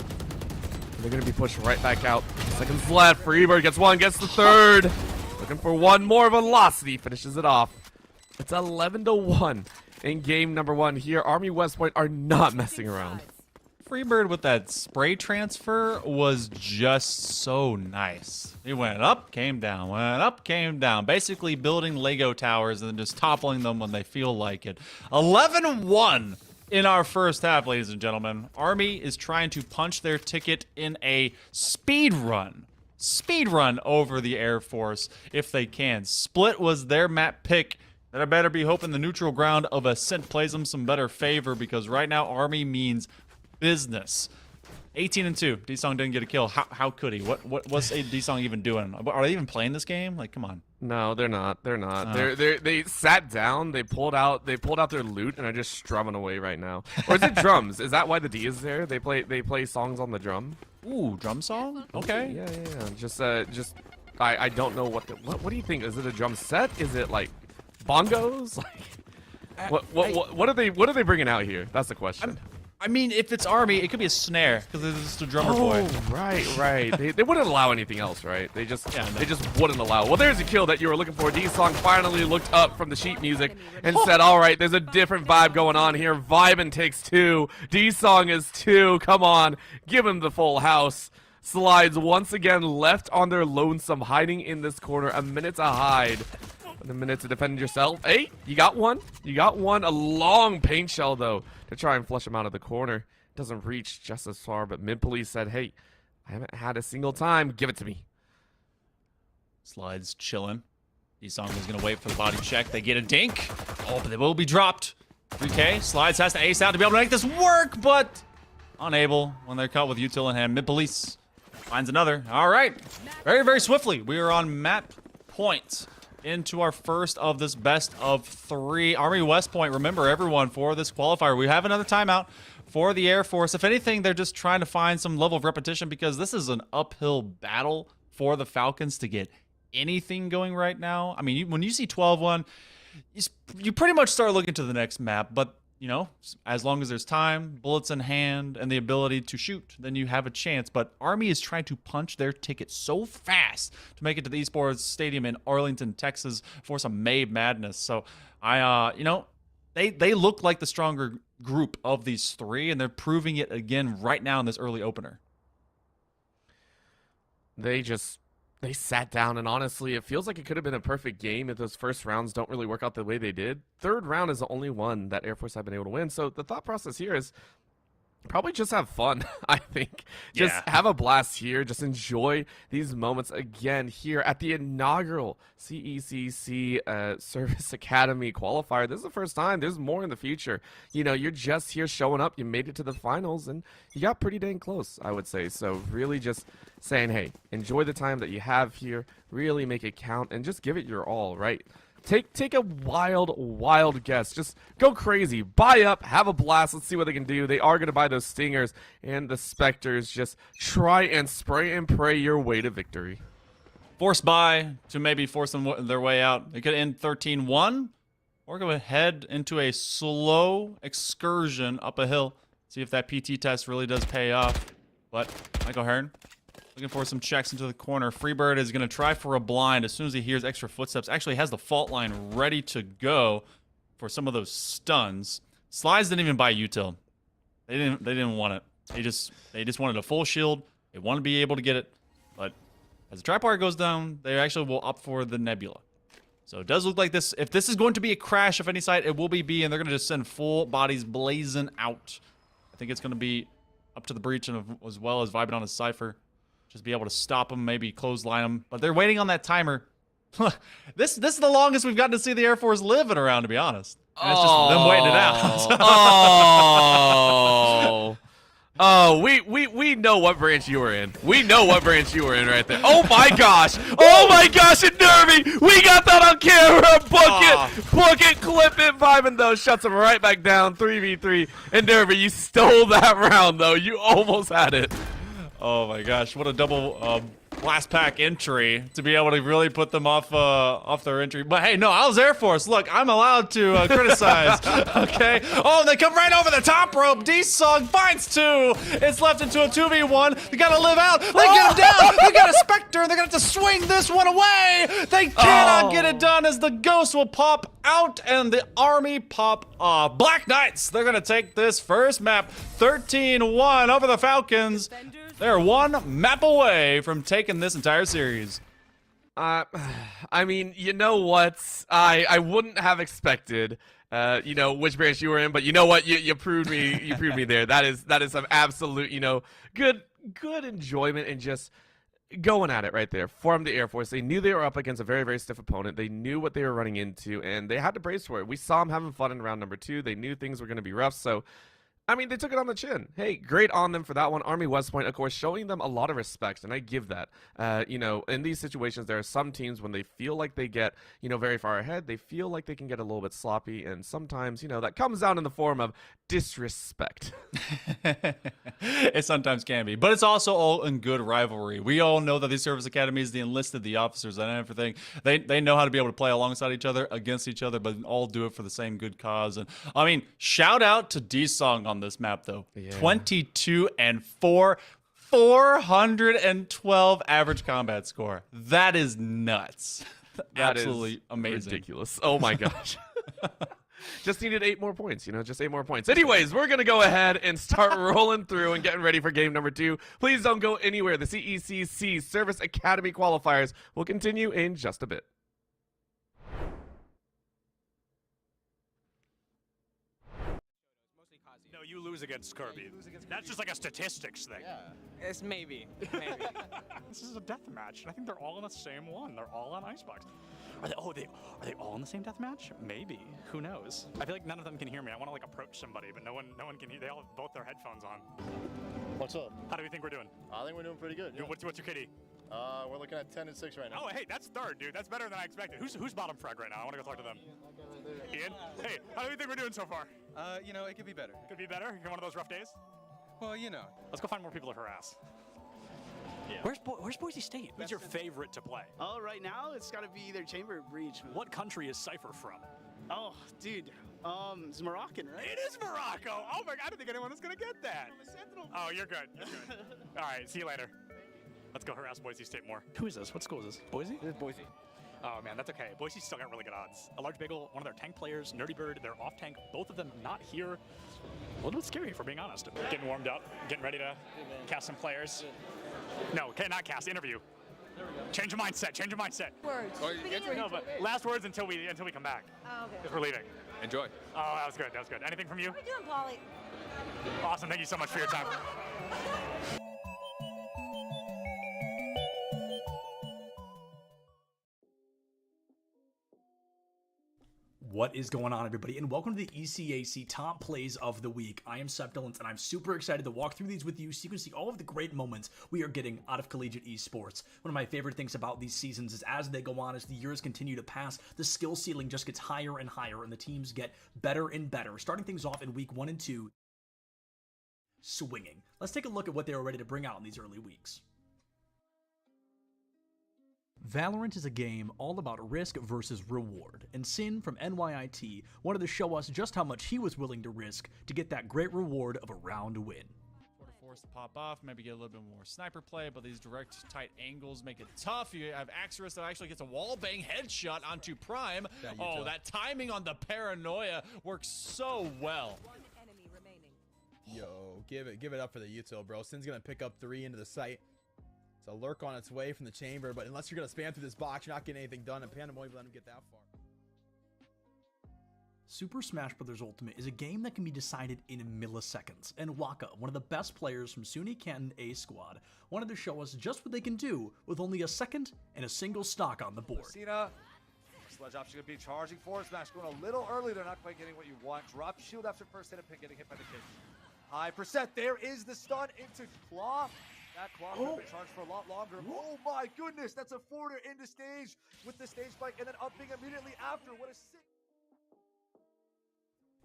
They're going to be pushed right back out. Seconds left. Freebird gets one, gets the third. Looking for one more. Velocity finishes it off. It's 11-1 in game number 1 here. Army West Point are not messing around. Freebird with that spray transfer was just so nice. He went up, came down, went up, came down. Basically building Lego towers and then just toppling them when they feel like it. 11-1. In our first half, ladies and gentlemen, Army is trying to punch their ticket in a speed run over the Air Force if they can. Split was their map pick. That I better be hoping the neutral ground of Ascent plays them some better favor, because right now Army means business. 18-2. D-Song didn't get a kill. How could he? What's D-Song even doing? Are they even playing this game? Like, come on. No, they're not. They're not. They sat down. They pulled out their loot and are just strumming away right now. Or is it drums? Is that why the D is there? They play songs on the drum. Ooh, drum song? Okay. Yeah. Just I don't know what do you think? Is it a drum set? Is it like bongos? Like what are they bringing out here? That's the question. I mean, if it's Army, it could be a snare, because it's just a drummer boy. Right. They wouldn't allow anything else, right? They just wouldn't allow. Well, there's a kill that you were looking for. D-Song finally looked up from the sheet music and said, all right, there's a different vibe going on here. Vibin takes 2. D-Song is 2. Come on, give him the full house. Slides once again left on their lonesome, hiding in this corner. A minute to hide. And a minute to defend yourself. Hey, you got one. You got one. A long paint shell, though, to try and flush him out of the corner. Doesn't reach just as far, but mid police said, hey, I haven't had a single time. Give it to me. Slides chilling. D-Song is going to wait for the body check. They get a dink. Oh, but they will be dropped. 3K. Slides has to ace out to be able to make this work, but unable when they're caught with util in hand. Mid police finds another. All right. Very, very swiftly. We are on map point. into our first of this best of 3. Army West Point, remember everyone, for this qualifier, we have another timeout for the Air Force. If anything, they're just trying to find some level of repetition because this is an uphill battle for the Falcons to get anything going right now. I mean, when you see 12-1, you pretty much start looking to the next map, but you know, as long as there's time, bullets in hand, and the ability to shoot, then you have a chance. But Army is trying to punch their ticket so fast to make it to the Esports Stadium in Arlington, Texas for some May Madness. So you know, they look like the stronger group of these 3, and they're proving it again right now in this early opener. They sat down, and honestly, it feels like it could have been a perfect game if those first rounds don't really work out the way they did. Third round is the only one that Air Force have been able to win. So the thought process here is probably just have fun, I think. Just have a blast here. Just enjoy these moments again here at the inaugural CECC Service Academy qualifier. This is the first time. There's more in the future. You know, you're just here showing up. You made it to the finals, and you got pretty dang close, I would say. So really just saying, hey, enjoy the time that you have here. Really make it count, and just give it your all, right? Take a wild guess. Just go crazy. Buy up. Have a blast. Let's see what they can do. They are going to buy those Stingers and the Spectres. Just try and spray and pray your way to victory. Force buy to maybe force them their way out. They could end 13-1 or go ahead into a slow excursion up a hill. See if that PT test really does pay off. But Michael Hearn looking for some checks into the corner. Freebird is going to try for a blind as soon as he hears extra footsteps. Actually has the fault line ready to go for some of those stuns. Slides didn't even buy util. They didn't want it. They just wanted a full shield. They want to be able to get it. But as the tripwire goes down, they actually will opt for the nebula. So it does look like this. If this is going to be a crash of any site, it will be B, and they're going to just send full bodies blazing out. I think it's going to be up to the breach and as well as vibing on a Cypher. Just be able to stop them, maybe clothesline them. But they're waiting on that timer. This is the longest we've gotten to see the Air Force living around, to be honest. And it's just them waiting it out. Oh, we know what branch you were in. We know what branch you were in right there. Oh my gosh. Oh my gosh, and Derby. We got that on camera. Book it, clip it, vibing though. Shuts him right back down. 3v3. And Derby, you stole that round though. You almost had it. Oh my gosh, what a double blast pack entry to be able to really put them off their entry. But hey, no, I was Air Force. Look, I'm allowed to criticize. Okay. Oh, and they come right over the top rope. D-Song finds 2. It's left into a 2v1. They gotta live out. They get him down. They got a Spectre. They're gonna have to swing this one away. They cannot get it done as the Ghost will pop out and the Army pop off. Black Knights, they're gonna take this first map 13-1 over the Falcons. They're one map away from taking this entire series. I mean, you know what? I wouldn't have expected, you know, which branch you were in, but you know what? You proved me. You proved me there. That is some absolute, you know, good enjoyment and just going at it right there from the Air Force. They knew they were up against a very, very stiff opponent. They knew what they were running into, and they had to brace for it. We saw them having fun in round number 2. They knew things were going to be rough, so I mean, they took it on the chin. Hey, great on them for that one. Army West Point, of course, showing them a lot of respect, and I give that. You know, in these situations, there are some teams when they feel like they get, you know, very far ahead, they feel like they can get a little bit sloppy, and sometimes, you know, that comes out in the form of disrespect. It sometimes can be, but it's also all in good rivalry. We all know that these service academies, the enlisted, the officers, and everything, they know how to be able to play alongside each other, against each other, but all do it for the same good cause. And I mean, shout out to D-Song on this map though. Yeah. 22-4, 412 average combat score. That is nuts. That absolutely is amazing. Ridiculous. Oh my gosh. Just needed 8 more points, you know, just 8 more points. Anyways, we're going to go ahead and start rolling through and getting ready for game number 2. Please don't go anywhere. The CECC Service Academy qualifiers will continue in just a bit. No, you lose against Kirby. That's just like a statistics thing. Yeah. It's maybe. This is a death match, and I think they're all in the same one. They're all on Icebox. Are they all in the same death match? Maybe. Who knows? I feel like none of them can hear me. I want to like approach somebody, but no one can hear. They all have both their headphones on. What's up? How do we think we're doing? I think we're doing pretty good. Yeah. What's your kitty? We're looking at 10 and 6 right now. Oh, hey, that's third, dude. That's better than I expected. Who's bottom frag right now? I want to go talk to them. Ian? Hey, how do you think we're doing so far? You know, it could be better. Could be better? You're one of those rough days? Well, you know. Let's go find more people to harass. Yeah. Where's Boise State? Who's your favorite to play? Oh, right now it's got to be either Chamber or Breach. What country is Cypher from? Oh, dude, it's Moroccan, right? It is Morocco. Oh my God, I don't think anyone is gonna get that. Oh, you're good. You're good. All right, see you later. Let's go harass Boise State more. Who is this? What school is this? Boise? This is Boise. Oh man, that's okay. Boise's still got really good odds. A Large Bagel, one of their tank players, Nerdy Bird, they're off tank. Both of them not here. A little bit scary, if we're being honest. Getting warmed up, getting ready to cast some players. No, okay, not cast. Interview. Change your mindset. Change your mindset. Words. No, but last words until we come back. Oh, okay. Because we're leaving. Enjoy. Oh, that was good. That was good. Anything from you? How are you doing, Polly? Awesome. Thank you so much for your time. What is going on, everybody, and welcome to the ECCC Top Plays of the Week. I am Septilance, and I'm super excited to walk through these with you so you can see all of the great moments we are getting out of collegiate esports. One of my favorite things about these seasons is as they go on, as the years continue to pass, the skill ceiling just gets higher and higher, and the teams get better and better. Starting things off in week 1 and 2, swinging. Let's take a look at what they were ready to bring out in these early weeks. Valorant is a game all about risk versus reward, and Sin from NYIT wanted to show us just how much he was willing to risk to get that great reward of a round win. Sort of forced to pop off, maybe get a little bit more sniper play, but these direct, tight angles make it tough. You have Axorus that actually gets a wall bang headshot onto Prime. Oh, that timing on the paranoia works so well. Yo, give it up for the util, bro. Sin's gonna pick up 3 into the site. It's a lurk on its way from the chamber, but unless you're going to spam through this box, you're not getting anything done, and Panda won't even let him get that far. Super Smash Bros. Ultimate is a game that can be decided in milliseconds, and Waka, one of the best players from SUNY Canton A Squad, wanted to show us just what they can do with only a second and a single stock on the board. Cena, Sledge option going to be charging forward smash, going a little early. They're not quite getting what you want. Drop shield after first hit, and Pin getting hit by the kick. High percent. There is the stun into Claw. That clock has been charged for a lot longer. Oh my goodness, that's a forwarder into stage with the stage spike and then upping immediately after. What a sick.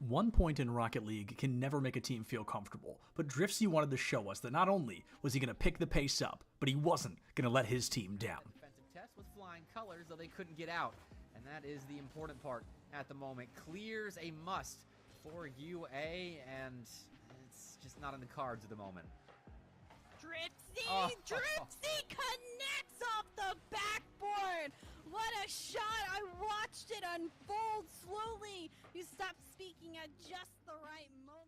1 point in Rocket League can never make a team feel comfortable, but Driftsy wanted to show us that not only was he going to pick the pace up, but he wasn't going to let his team down. Defensive test with flying colors, though they couldn't get out, and that is the important part at the moment. Clears a must for UA, and it's just not in the cards at the moment. Dripsy connects off the backboard. What a shot. I watched it unfold slowly. You stopped speaking at just the right moment.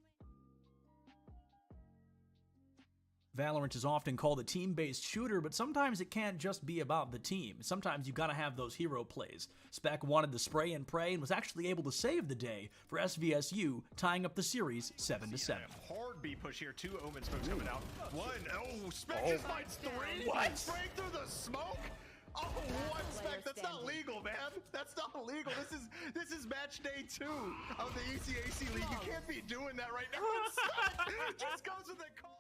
Valorant is often called a team-based shooter, but sometimes it can't just be about the team. Sometimes you gotta have those hero plays. Spec wanted to spray and pray and was actually able to save the day for SVSU, tying up the series 7-7. Hard B push here, 2 Omen smokes coming out. 1, Spec Oh just finds 3. What? Spraying through the smoke. Oh, what, Spec? That's not legal, man. That's not legal. This is match day 2 of the ECAC League. You can't be doing that right now. Spec just goes with the call.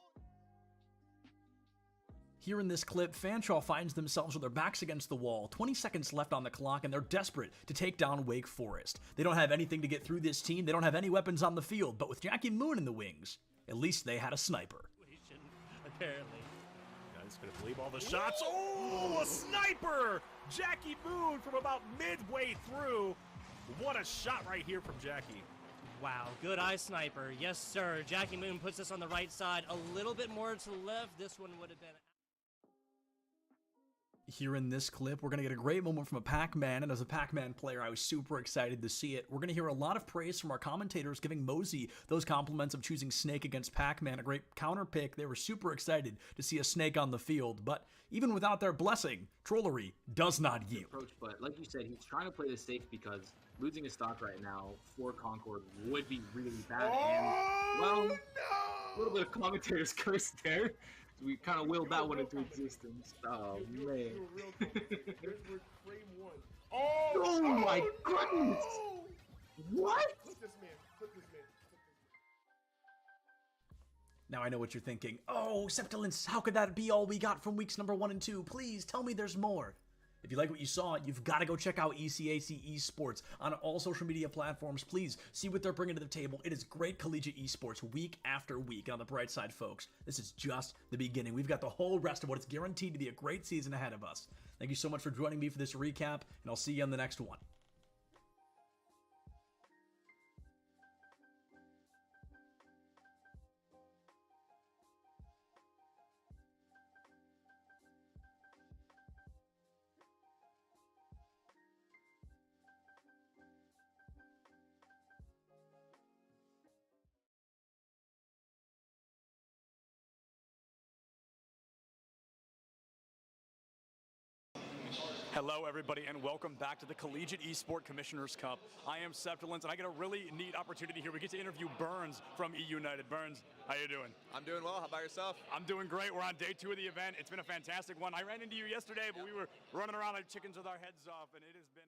Here in this clip, Fanshawe finds themselves with their backs against the wall, 20 seconds left on the clock, and they're desperate to take down Wake Forest. They don't have anything to get through this team, they don't have any weapons on the field, but with Jackie Moon in the wings, at least they had a sniper. Apparently. Guys gonna believe all the shots. Oh, a sniper! Jackie Moon from about midway through. What a shot right here from Jackie. Wow, good eye sniper. Yes, sir. Jackie Moon puts us on the right side. A little bit more to the left. This one would have been... Here in this clip, we're going to get a great moment from a Pac-Man, and as a Pac-Man player, I was super excited to see it. We're going to hear a lot of praise from our commentators giving Mosey those compliments of choosing Snake against Pac-Man, a great counter pick. They were super excited to see a Snake on the field, but even without their blessing, Trollery does not yield. Approach, but like you said, he's trying to play this safe because losing a stock right now for Concord would be really bad, and, well, a little bit of commentator's curse there. We kind of willed that one into existence. Oh, man. Oh my goodness! What? Now I know what you're thinking. Oh, Septilence, how could that be all we got from weeks number 1 and 2? Please tell me there's more. If you like what you saw, you've got to go check out ECAC Esports on all social media platforms. Please see what they're bringing to the table. It is great collegiate esports week after week. And on the bright side, folks, this is just the beginning. We've got the whole rest of what is guaranteed to be a great season ahead of us. Thank you so much for joining me for this recap, and I'll see you on the next one. Hello, everybody, and welcome back to the Collegiate Esport Commissioners Cup. I am Septilence, and I get a really neat opportunity here. We get to interview Burns from E United. Burns, how you doing? I'm doing well. How about yourself? I'm doing great. We're on day 2 of the event. It's been a fantastic one. I ran into you yesterday, but we were running around like chickens with our heads off, and it has been,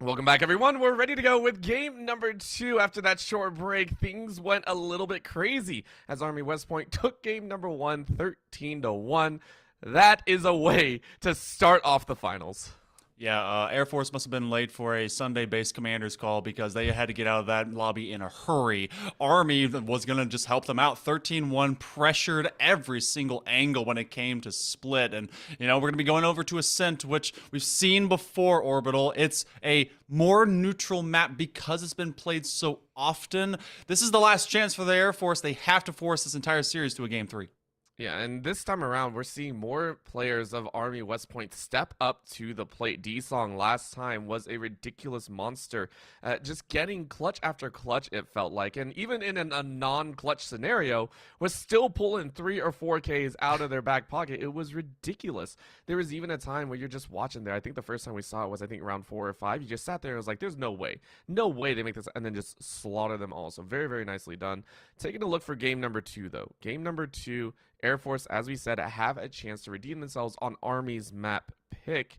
Welcome back, everyone. We're ready to go with game number 2. After that short break, things went a little bit crazy as Army West Point took game number 1, 13-1. That is a way to start off the finals. Yeah, Air Force must have been late for a Sunday-based commander's call because they had to get out of that lobby in a hurry. Army was going to just help them out. 13-1, pressured every single angle when it came to split. And, you know, we're going to be going over to Ascent, which we've seen before, Orbital. It's a more neutral map because it's been played so often. This is the last chance for the Air Force. They have to force this entire series to a Game 3. Yeah, and this time around, we're seeing more players of Army West Point step up to the plate. D-Song last time was a ridiculous monster, just getting clutch after clutch, it felt like. And even in a non-clutch scenario, was still pulling 3 or 4 Ks out of their back pocket. It was ridiculous. There was even a time where you're just watching there. I think the first time we saw it was, I think, round 4 or 5. You just sat there and was like, there's no way. No way they make this, and then just slaughter them all. So very, very nicely done. Taking a look for game number 2, though. Game number 2, Air Force, as we said, have a chance to redeem themselves on Army's map pick.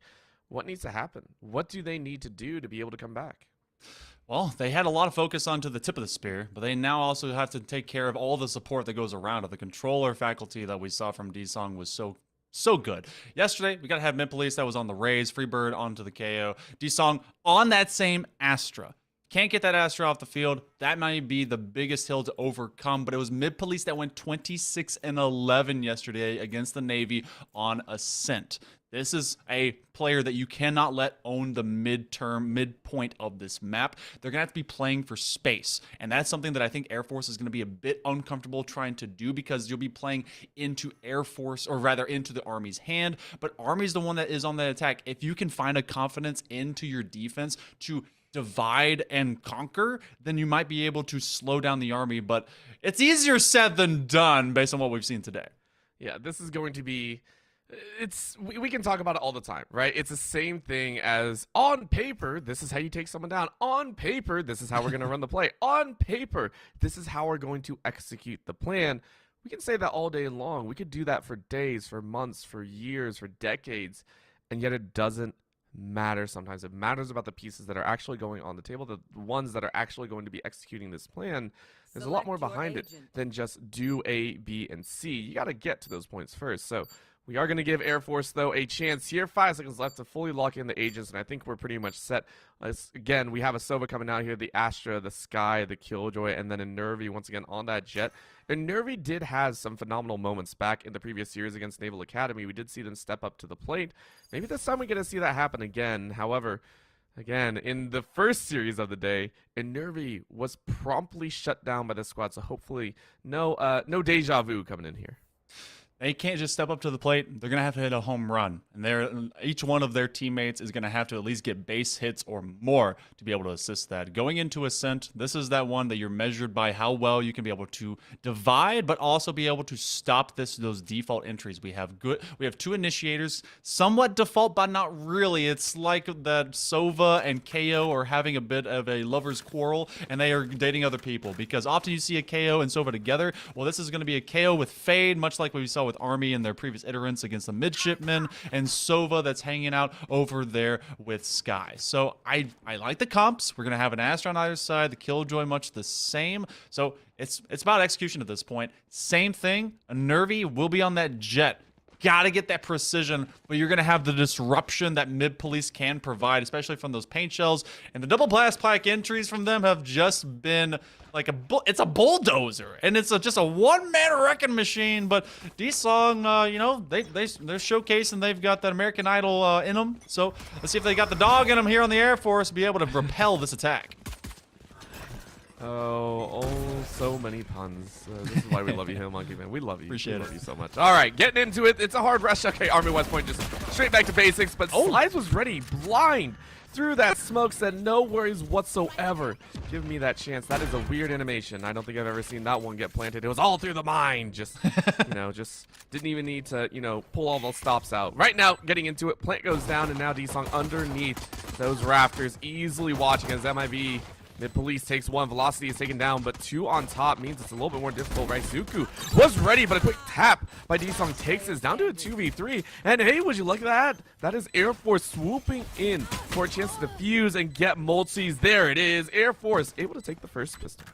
What needs to happen? What do they need to do to be able to come back? Well, they had a lot of focus onto the tip of the spear, but they now also have to take care of all the support that goes around it. The controller faculty that we saw from D-Song was so good. Yesterday, we got to have Mid Police that was on the Raze, Freebird onto the KO, D-Song on that same Astra. Can't get that Astra off the field. That might be the biggest hill to overcome, but it was Mid Police that went 26-11 yesterday against the Navy on Ascent. This is a player that you cannot let own the midpoint of this map. They're going to have to be playing for space, and that's something that I think Air Force is going to be a bit uncomfortable trying to do because you'll be playing into Air Force, or rather into the Army's hand, but Army's the one that is on the attack. If you can find a confidence into your defense to divide and conquer, then you might be able to slow down the Army, but it's easier said than done based on what we've seen today. Yeah, this is going to be... we can talk about it all the time, right? It's the same thing as on paper, this is how you take someone down. On paper, this is how we're going to run the play. On paper, this is how we're going to execute the plan. We can say that all day long. We could do that for days, for months, for years, for decades, and yet it doesn't matter sometimes. It matters about the pieces that are actually going on the table, the ones that are actually going to be executing this plan. There's a lot more behind it than just do A, B, and C. You got to get to those points first. So we are going to give Air Force, though, a chance here. 5 seconds left to fully lock in the agents, and I think we're pretty much set. Again, we have a Sova coming out here, the Astra, the Sky, the Killjoy, and then a Nervy once again on that jet. And Nervy did have some phenomenal moments back in the previous series against Naval Academy. We did see them step up to the plate. Maybe this time we get to see that happen again. However, again, in the first series of the day, Nervy was promptly shut down by the squad, so hopefully no deja vu coming in here. They can't just step up to the plate. They're going to have to hit a home run. And each one of their teammates is going to have to at least get base hits or more to be able to assist that. Going into Ascent, this is that one that you're measured by how well you can be able to divide, but also be able to stop those default entries. We have 2 initiators, somewhat default, but not really. It's like that Sova and KO are having a bit of a lover's quarrel, and they are dating other people. Because often you see a KO and Sova together. Well, this is going to be a KO with Fade, much like what we saw with Army and their previous iterants against the midshipmen, and Sova that's hanging out over there with Sky. So I like the comps. We're going to have an Astra on either side, the Killjoy much the same. So it's about execution at this point. Same thing, a Nervy will be on that Jet. Gotta get that precision, but you're gonna have the disruption that mid police can provide, especially from those paint shells. And the double blast pack entries from them have just been like it's a bulldozer, and it's just a one-man wrecking machine. But D-Song, you know, they're showcasing they've got that American Idol in them. So let's see if they got the dog in them here on the Air Force to be able to repel this attack. Oh, so many puns. This is why we love you, Hill Monkey, man. We love you. Appreciate we love it. you so much. All right, getting into it. It's a hard rush. Okay, Army West Point just straight back to basics, but Slides was ready, blind through that smoke, said no worries whatsoever. Give me that chance. That is a weird animation. I don't think I've ever seen that one get planted. It was all through the mind. Just, you know, just didn't even need to, you know, pull all those stops out. Right now, getting into it, plant goes down, and now D-Song underneath those rafters, easily watching as MIB mid police takes one, velocity is taken down, but two on top means it's a little bit more difficult, right? Suku was ready, but a quick tap by D-Song takes us down to a 2v3. And hey, would you look at that? That is Air Force swooping in for a chance to defuse and get multis. There it is. Air Force able to take the first pistol.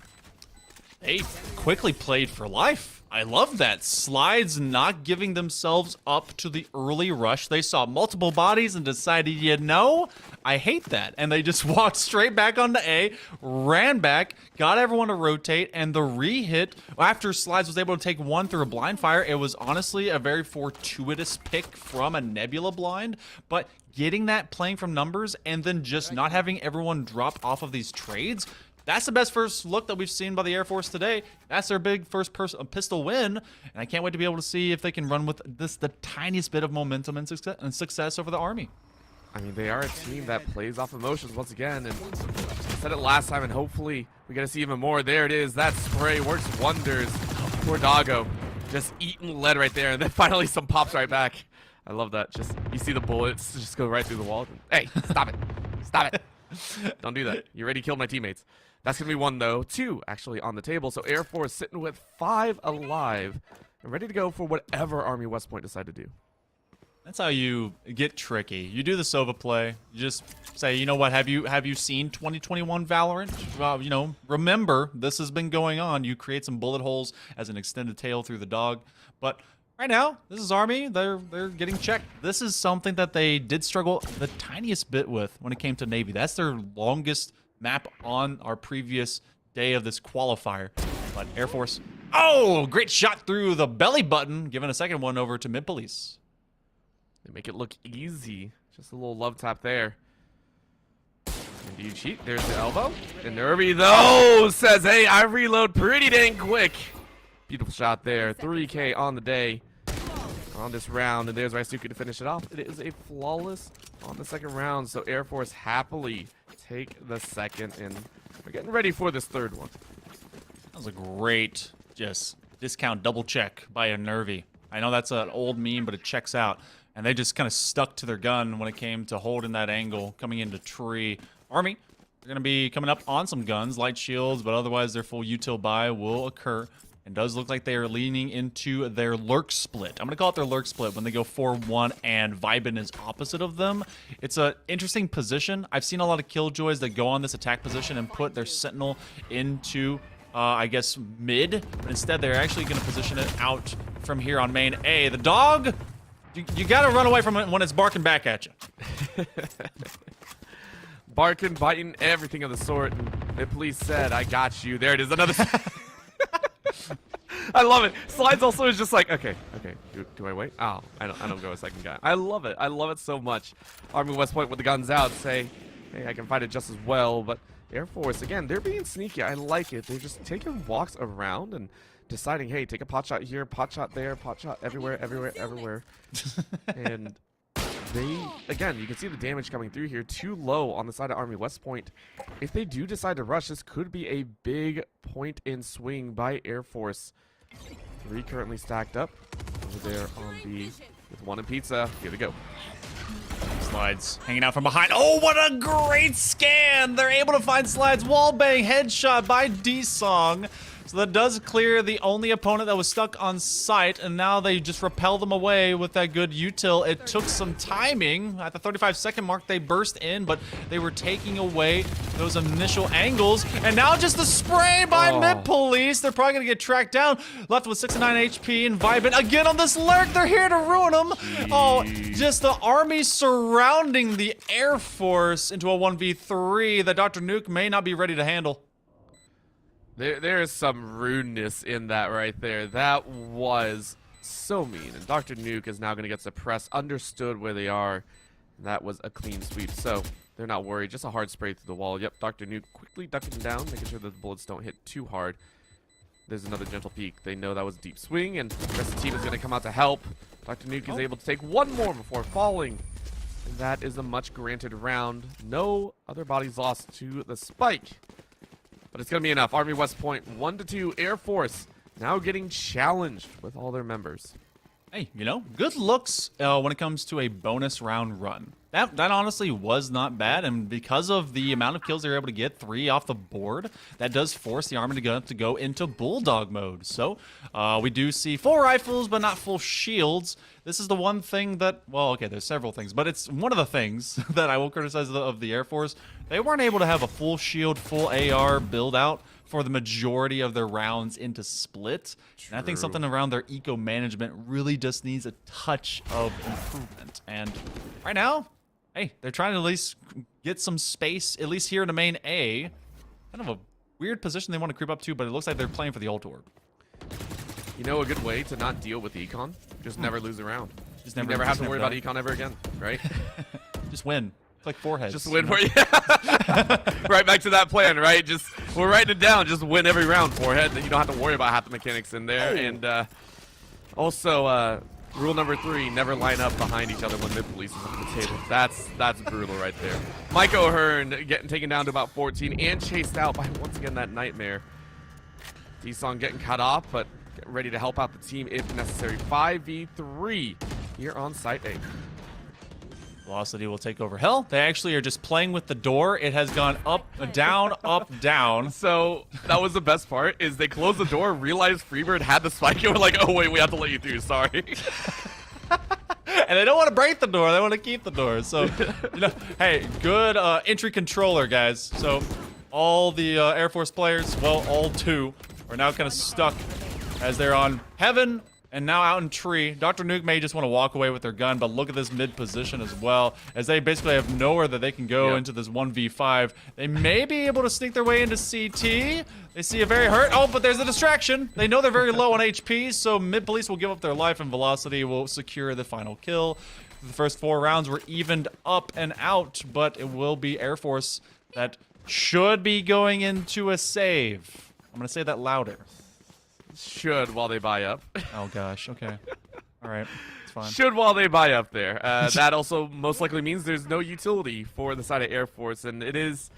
They quickly played for life. I love that. Slides not giving themselves up to the early rush. They saw multiple bodies and decided, you know, I hate that. And they just walked straight back onto A, ran back, got everyone to rotate, and the re-hit, after Slides was able to take one through a blind fire, it was honestly a very fortuitous pick from a Nebula blind, but getting that playing from numbers and then just not having everyone drop off of these trades, that's the best first look that we've seen by the Air Force today. That's their big first pistol win, and I can't wait to be able to see if they can run with this the tiniest bit of momentum and success over the Army. I mean, they are a team that plays off emotions once again, and I said it last time, and hopefully we get to see even more. There it is. That spray works wonders. Poor Doggo just eating lead right there, and then finally some pops right back. I love that. Just you see the bullets just go right through the wall. Hey, stop it. Stop it. Don't do that. You already killed my teammates. That's going to be one, though. Two, actually, on the table. So Air Force sitting with 5 alive and ready to go for whatever Army West Point decide to do. That's how you get tricky. You do the Sova play. You just say, you know what, have you seen 2021 Valorant? Well, you know, remember, this has been going on. You create some bullet holes as an extended tail through the dog. But right now, this is Army. They're getting checked. This is something that they did struggle the tiniest bit with when it came to Navy. That's their longest map on our previous day of this qualifier. But Air Force, oh, great shot through the belly button, giving a second one over to mid police. They make it look easy. Just a little love tap there. And do you cheat? There's the elbow. And Nervy, though, says, hey, I reload pretty dang quick. Beautiful shot there. 3K on the day on this round. And there's Raisuke to finish it off. It is a flawless on the second round. So Air Force happily take the second. And we're getting ready for this third one. That was a great just discount double check by a Nervy. I know that's an old meme, but it checks out. And they just kind of stuck to their gun when it came to holding that angle, coming into tree. Army, they're going to be coming up on some guns, light shields, but otherwise their full util buy will occur. It does look like they are leaning into their lurk split. I'm going to call it their lurk split when they go 4-1 and Vibin is opposite of them. It's an interesting position. I've seen a lot of Killjoys that go on this attack position and put their Sentinel into, I guess, mid. But instead, they're actually going to position it out from here on main A. The dog, you got to run away from it when it's barking back at you. Barking, biting, everything of the sort. And the police said, I got you. There it is. Another... I love it. Slides also is just like, okay. Do I wait? Oh, I don't go a second guy. I love it. I love it so much. Army West Point with the guns out say, hey, I can fight it just as well. But Air Force, again, they're being sneaky. I like it. They're just taking walks around and deciding, hey, take a pot shot here, pot shot there, pot shot everywhere. And they, again, you can see the damage coming through here. Too low on the side of Army West Point. If they do decide to rush, this could be a big point in swing by Air Force. 3 currently stacked up over there on B with 1 in pizza. Here we go. Slides hanging out from behind. Oh, what a great scan! They're able to find Slides. Wallbang headshot by D-Song. So that does clear the only opponent that was stuck on site, and now they just repel them away with that good util. It took some timing. At the 35-second mark, they burst in, but they were taking away those initial angles. And now just the spray by Mid Police. They're probably going to get tracked down. Left with 69 HP and Vibin again on this lurk. They're here to ruin them. Oh, just the army surrounding the Air Force into a 1v3 that Dr. Nuke may not be ready to handle. There is some rudeness in that right there. That was so mean. And Dr. Nuke is now going to get suppressed. Understood where they are. That was a clean sweep. So they're not worried. Just a hard spray through the wall. Yep, Dr. Nuke quickly ducking down, making sure that the bullets don't hit too hard. There's another gentle peek. They know that was deep swing, and the rest of the team is going to come out to help. Dr. Nuke is able to take one more before falling. And that is a much granted round. No other bodies lost to the spike. But it's going to be enough. Army West Point 1-2. Air Force now getting challenged with all their members. Hey, you know, good looks when it comes to a bonus round run. That honestly was not bad, and because of the amount of kills they were able to get, 3 off the board, that does force the Army to go into Bulldog mode. So we do see full rifles, but not full shields. This is the one thing that, well, okay, there's several things, but it's one of the things that I will criticize of the Air Force. They weren't able to have a full shield, full AR build out for the majority of their rounds into split. And I think something around their eco management really just needs a touch of improvement. And right now, hey, they're trying to at least get some space, at least here in the main A. Kind of a weird position they want to creep up to, but it looks like they're playing for the ult orb. You know a good way to not deal with econ? Just never lose a round. Just you never have to worry about econ ever again, right? Just win. It's like foreheads. Just win for you. Right back to that plan, right? Just we're writing it down. Just win every round, forehead. You don't have to worry about half the mechanics in there. And also, rule number 3: never line up behind each other when Mid Police is on the table. That's brutal right there. Mike O'Hearn getting taken down to about 14 and chased out by once again that nightmare. D-Song getting cut off, but getting ready to help out the team if necessary. 5v3 here on site A. Velocity will take over. Hell, they actually are just playing with the door. It has gone up, down, up, down. So that was the best part, is they closed the door, realized Freebird had the spike, and we're like, oh wait, we have to let you through, sorry. And they don't want to break the door, they want to keep the door. So, you know, hey, good entry controller, guys. So all the Air Force players, well, all 2, are now kind of stuck as they're on Heaven and now out in Tree. Dr. Nuke may just want to walk away with their gun, but look at this mid position as well, as they basically have nowhere that they can go into this 1v5. They may be able to sneak their way into CT. They see a very hurt. Oh, but there's a distraction. They know they're very low on HP, so Mid Police will give up their life, and Velocity will secure the final kill. The first 4 rounds were evened up and out, but it will be Air Force that should be going into a save. I'm going to say that louder. Should while they buy up. Oh gosh, okay. All right, it's fine. Should while they buy up there. That also most likely means there's no utility for the side of Air Force, and it is...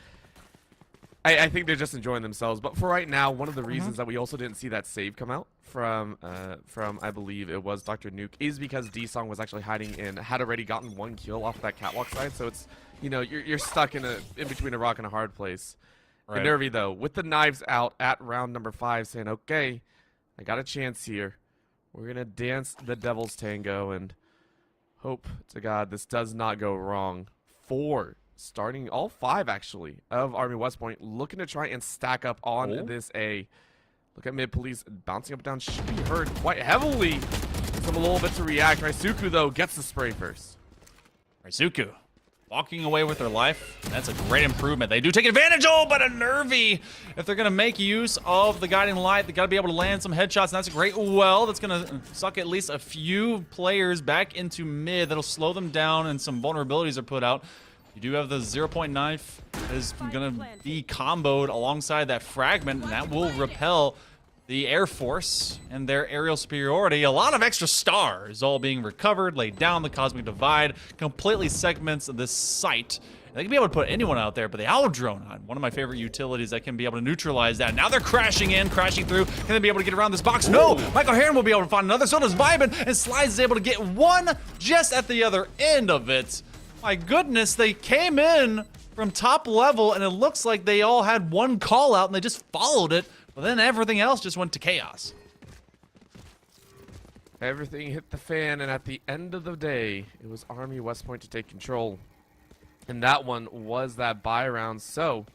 I think they're just enjoying themselves, but for right now, one of the reasons that we also didn't see that save come out from I believe it was Dr. Nuke, is because D-Song was actually hiding in, had already gotten 1 kill off that catwalk side, so it's, you know, you're stuck in between a rock and a hard place. Right. Nervy though, with the knives out at round number 5, saying, okay, I got a chance here. We're going to dance the devil's tango and hope to God this does not go wrong. 4, starting all 5 actually, of Army West Point looking to try and stack up on this A. Look at Mid Police bouncing up and down. Should be hurt quite heavily. Gives them a little bit to react. Raisuku though gets the spray first. Raisuku walking away with their life. That's a great improvement. They do take advantage. Oh, but a Nervy. If they're going to make use of the guiding light, they got to be able to land some headshots, and that's a great well. That's going to suck at least a few players back into mid. That'll slow them down, and some vulnerabilities are put out. You do have the 0-point knife that is going to be comboed alongside that fragment, and that will repel the Air Force and their aerial superiority. A lot of extra stars all being recovered, laid down. The Cosmic Divide completely segments this site. They can be able to put anyone out there, but the Owl Drone, one of my favorite utilities that can be able to neutralize that. Now they're crashing in, crashing through. Can they be able to get around this box? No! Michael Heron will be able to find another. So does Vibin, and Slides is able to get 1 just at the other end of it. My goodness, they came in from top level, and it looks like they all had 1 call out, and they just followed it But then everything else just went to chaos. Everything hit the fan, and at the end of the day, it was Army West Point to take control. And that one was that buy round, so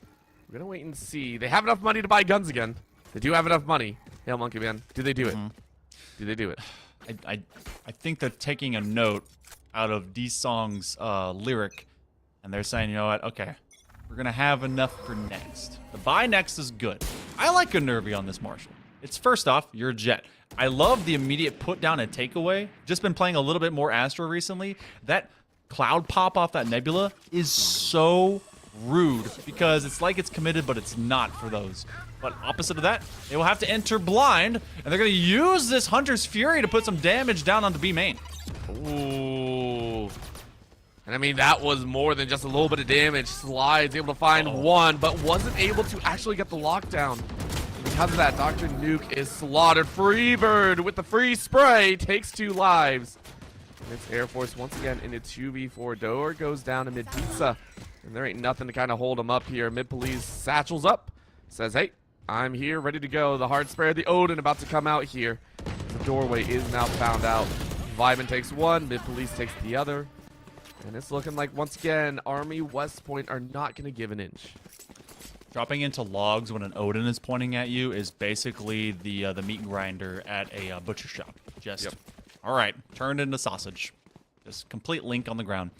we're going to wait and see. They have enough money to buy guns again. They do have enough money. Hail Monkey Man, do they do it? Do they do it? I think they're taking a note out of D-Song's lyric, and they're saying, you know what, okay, we're going to have enough for next. The buy next is good. I like a Nervy on this Marshall. It's first off, you're a Jet. I love the immediate put down and takeaway. Just been playing a little bit more Astra recently. That cloud pop off that Nebula is so rude because it's like it's committed, but it's not for those. But opposite of that, they will have to enter blind, and they're going to use this Hunter's Fury to put some damage down on the B main. Ooh. And I mean, that was more than just a little bit of damage. Slides able to find one, but wasn't able to actually get the lockdown. Because of that, Dr. Nuke is slaughtered. Freebird with the free spray takes 2 lives. And it's Air Force once again in a 2v4. Door goes down to mid pizza. And there ain't nothing to kind of hold him up here. Mid police satchels up. Says, hey, I'm here, ready to go. The hard spray of the Odin about to come out here. The doorway is now found out. Vibin takes one, mid police takes the other. And it's looking like, once again, Army West Point are not going to give an inch. Dropping into logs when an Odin is pointing at you is basically the meat grinder at a butcher shop. Just, all right, turned into sausage. Just complete link on the ground.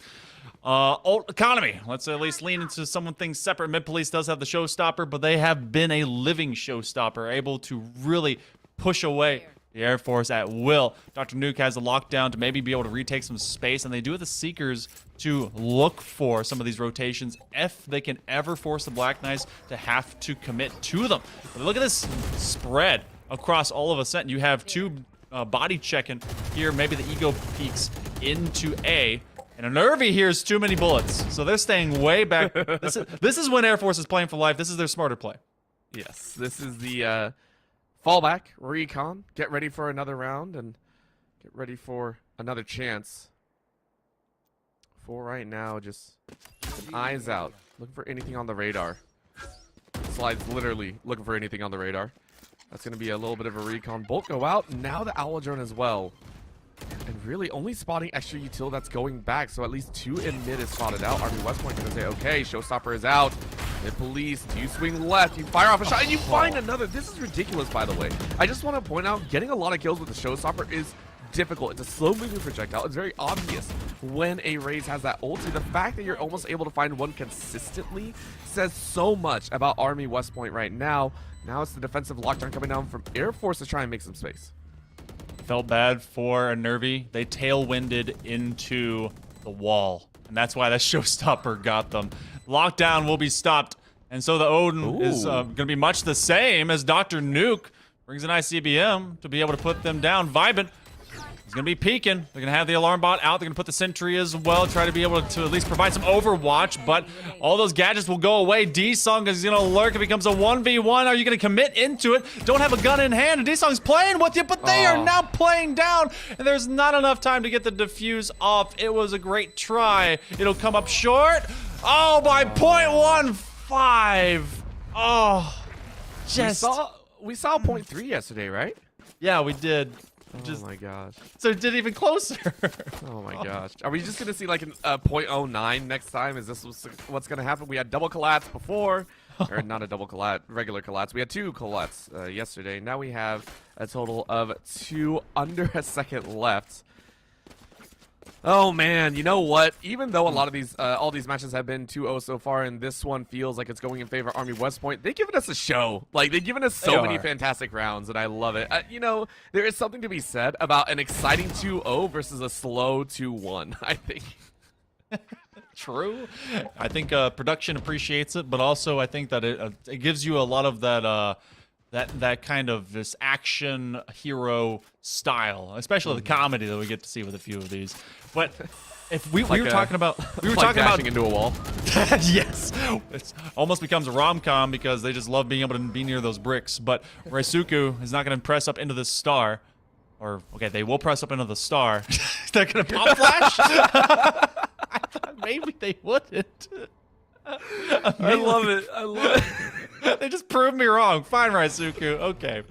Alt economy. Let's at least lean into something separate. Mid Police does have the showstopper, but they have been a living showstopper, able to really push away the Air Force at will. Dr. Nuke has a lockdown to maybe be able to retake some space, and they do have the Seekers to look for some of these rotations if they can ever force the Black Knights to have to commit to them. But look at this spread across all of Ascent. You have 2 body checking here. Maybe the ego peeks into A. And a Nervy hears too many bullets, so they're staying way back. This is when Air Force is playing for life. This is their smarter play. Yes, this is the fallback, recon. Get ready for another round and get ready for another chance. For right now, just eyes out, looking for anything on the radar. Slide's literally looking for anything on the radar. That's going to be a little bit of a recon. Bolt go out, now the Owl Drone as well. And really only spotting extra util that's going back, so at least 2 in mid is spotted out. Army West Point gonna say, okay, showstopper is out. Mid police, you swing left, you fire off a shot, and you find another. This is ridiculous, by the way. I just want to point out, getting a lot of kills with the showstopper is difficult. It's a slow-moving projectile. It's very obvious when a Raze has that ulti. The fact that you're almost able to find one consistently says so much about Army West Point right now. Now it's the defensive lockdown coming down from Air Force to try and make some space. Felt bad for a Nervy. They tailwinded into the wall, and that's why that showstopper got them. Lockdown will be stopped, and so the Odin is going to be much the same as Dr. Nuke. Brings an ICBM to be able to put them down. Vibin is going to be peeking. They're going to have the alarm bot out. They're going to put the sentry as well, try to be able to at least provide some overwatch, but all those gadgets will go away. D-Song is going to lurk. It becomes a 1v1. Are you going to commit into it? Don't have a gun in hand, and D-Song's playing with you, but they are now playing down, and there's not enough time to get the defuse off. It was a great try. It'll come up short. Oh, by 0.15. Oh, just... We saw 0.3 yesterday, right? Yeah, we did. Oh my gosh. So it did even closer. Oh my gosh. Are we just going to see like a 0.09 next time? Is this what's going to happen? We had double collats before. Or not a double collat, regular collats. We had 2 collats yesterday. Now we have a total of 2 under a second left. Oh man, you know what? Even though a lot of these, all these matches have been 2-0 so far, and this one feels like it's going in favor of Army West Point, they've given us a show. Like, they've given us so many fantastic rounds, and I love it. You know, there is something to be said about an exciting 2-0 versus a slow 2-1, I think. True. I think production appreciates it, but also I think that it gives you a lot of that that kind of this action hero style, especially the comedy that we get to see with a few of these. But if we were talking about dashing into a wall. Yes, it almost becomes a rom-com because they just love being able to be near those bricks. But Raisuku is not going to press up into the star, or okay, they will press up into the star. They're going to pop flash. I thought maybe they wouldn't. I love it. I love it. They just proved me wrong. Fine, Raisuku. Okay.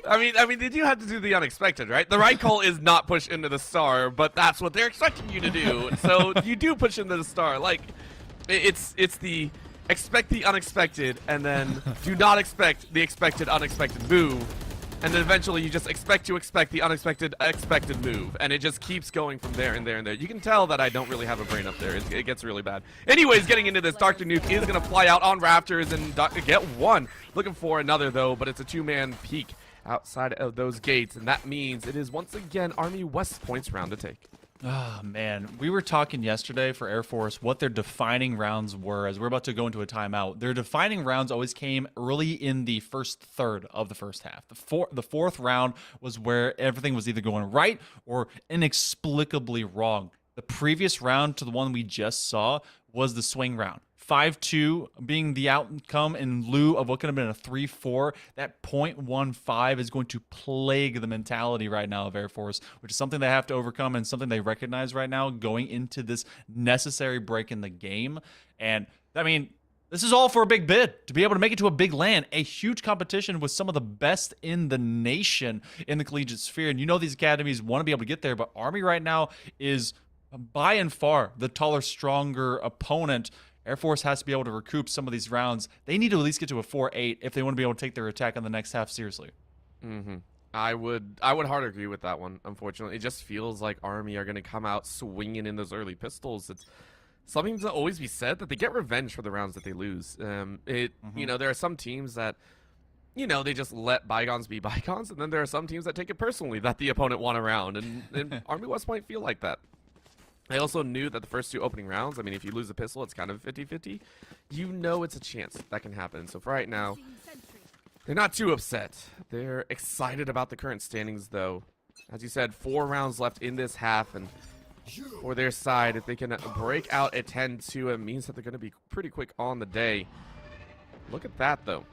I mean, they do have to do the unexpected, right? The right call is not push into the star, but that's what they're expecting you to do. So you do push into the star. Like, it's the expect the unexpected, and then do not expect the expected unexpected move. And then eventually you just expect to expect the unexpected expected move. And it just keeps going from there and there and there. You can tell that I don't really have a brain up there. It gets really bad. Anyways, getting into this, Dr. Nuke is going to fly out on Raptors and get one. Looking for another, though, but it's a two-man peek outside of those gates. And that means it is once again Army West Point's round to take. Oh, man. We were talking yesterday for Air Force what their defining rounds were as we're about to go into a timeout. Their defining rounds always came early in the first third of the first half. The fourth round was where everything was either going right or inexplicably wrong. The previous round to the one we just saw was the swing round. 5-2 being the outcome in lieu of what could have been a 3-4. That .15 is going to plague the mentality right now of Air Force, which is something they have to overcome and something they recognize right now going into this necessary break in the game. And, I mean, this is all for a big bid, to be able to make it to a big LAN, a huge competition with some of the best in the nation in the collegiate sphere. And you know these academies want to be able to get there, but Army right now is by and far the taller, stronger opponent. Air Force has to be able to recoup some of these rounds. They need to at least get to a 4-8 if they want to be able to take their attack on the next half seriously. I would hard agree with that one, unfortunately. It just feels like Army are going to come out swinging in those early pistols. It's something to always be said that they get revenge for the rounds that they lose. You know, there are some teams that, you know, they just let bygones be bygones, and then there are some teams that take it personally that the opponent won a round, and Army West might feel like that. I also knew that the first two opening rounds, I mean, if you lose a pistol, it's kind of 50-50. You know it's a chance that can happen. So for right now, they're not too upset. They're excited about the current standings, though. As you said, 4 rounds left in this half, and for their side, if they can break out at 10-2, it means that they're going to be pretty quick on the day. Look at that, though.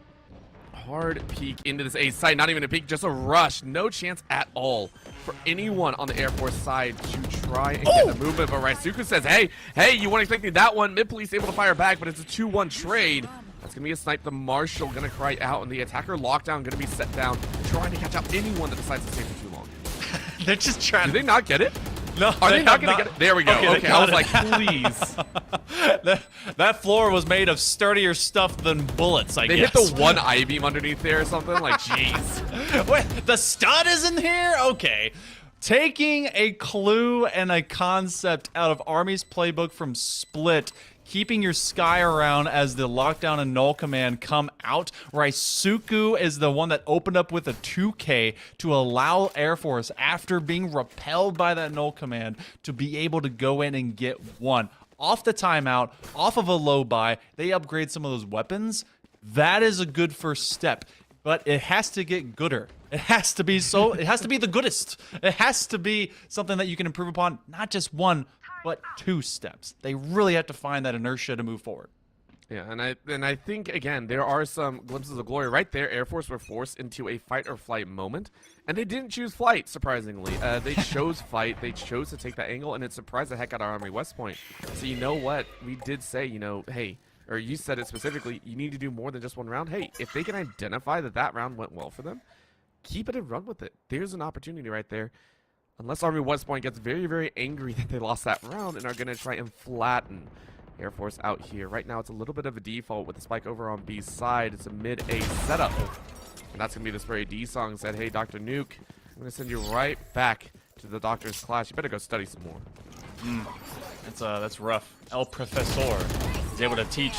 Hard peek into this A side, not even a peek, just a rush. No chance at all for anyone on the Air Force side to try and get the movement. But Raisuku says, hey, you weren't expecting that one. Mid police able to fire back, but it's a 2-1 trade. That's going to be a snipe. The Marshal going to cry out, and the attacker lockdown going to be set down, trying to catch out anyone that decides to stay for too long. They're just trying to... Do they not get it? No, are they not going to get it? There we go. Okay, I was like, please. that floor was made of sturdier stuff than bullets, I guess. They hit the one I-beam underneath there or something? Like, jeez. Wait, the stud is in here? Okay. Taking a clue and a concept out of Army's playbook from Split, keeping your sky around as the lockdown and null command come out. Raisuku is the one that opened up with a 2K to allow Air Force, after being repelled by that null command, to be able to go in and get one. Off the timeout, off of a low buy, they upgrade some of those weapons. That is a good first step, but it has to get gooder. It has to be it has to be the goodest. It has to be something that you can improve upon, not just one, but 2 steps. They really have to find that inertia to move forward. Yeah, and I think, again, there are some glimpses of glory. Right there, Air Force were forced into a fight or flight moment, and they didn't choose flight, surprisingly. They chose fight. They chose to take that angle, and it surprised the heck out of Army West Point. So you know what? We did say, you know, hey, or you said it specifically, you need to do more than just one round. Hey, if they can identify that that round went well for them, keep it and run with it. There's an opportunity right there. Unless Army West Point gets very, very angry that they lost that round and are going to try and flatten Air Force out here. Right now, it's a little bit of a default with the spike over on B's side. It's a mid-A setup. And that's going to be the Spray D song. Said, hey, Dr. Nuke, I'm going to send you right back to the doctor's class. You better go study some more. That's rough. El Professor is able to teach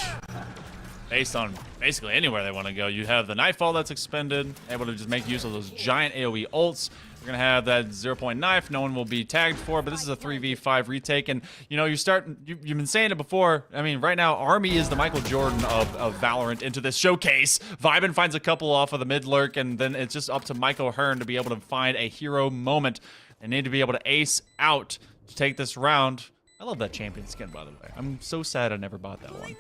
based on basically anywhere they want to go. You have the Nightfall that's expended, able to just make use of those giant AoE ults. We're going to have that 0-point knife. No one will be tagged for, but this is a 3v5 retake. And, you know, you've been saying it before. I mean, right now, Army is the Michael Jordan of Valorant into this showcase. Vibin finds a couple off of the mid lurk, and then it's just up to Michael Hearn to be able to find a hero moment. They need to be able to ace out to take this round. I love that champion skin, by the way. I'm so sad I never bought that one.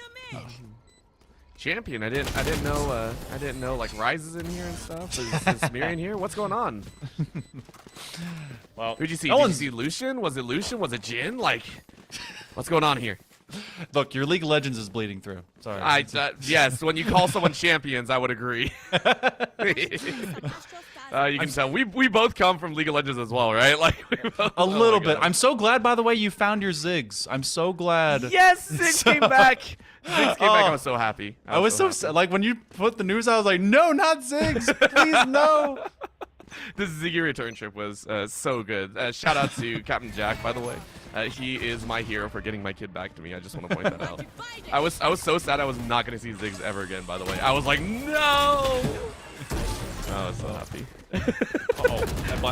Champion, I didn't know like Rise is in here and stuff. Is Smear in here? What's going on? Well, who'd you see? Did you see Lucian? Was it Lucian? Was it Jin? Like, what's going on here? Look, your League of Legends is bleeding through. Sorry. Yes, when you call someone champions, I would agree. You can tell we both come from League of Legends as well, right? Like a little bit. I'm so glad, by the way, you found your Ziggs. I'm so glad. Yes, Ziggs came back. Ziggs came back. I was so happy. I was so sad. Like when you put the news out, I was like, no, not Ziggs. Please, no. This Ziggy return trip was so good. Shout out to Captain Jack, by the way. He is my hero for getting my kid back to me. I just want to point that out. I was so sad I was not going to see Ziggs ever again, by the way. I was like, no! I was so happy.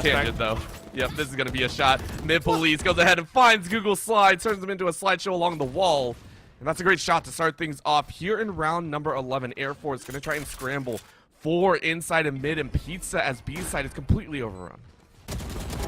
Tangent, though. Yep, this is going to be a shot. Mid Police goes ahead and finds Google Slide, turns him into a slideshow along the wall. And that's a great shot to start things off. Here in round number 11, Air Force going to try and scramble for inside and mid, and Pizza as B side is completely overrun.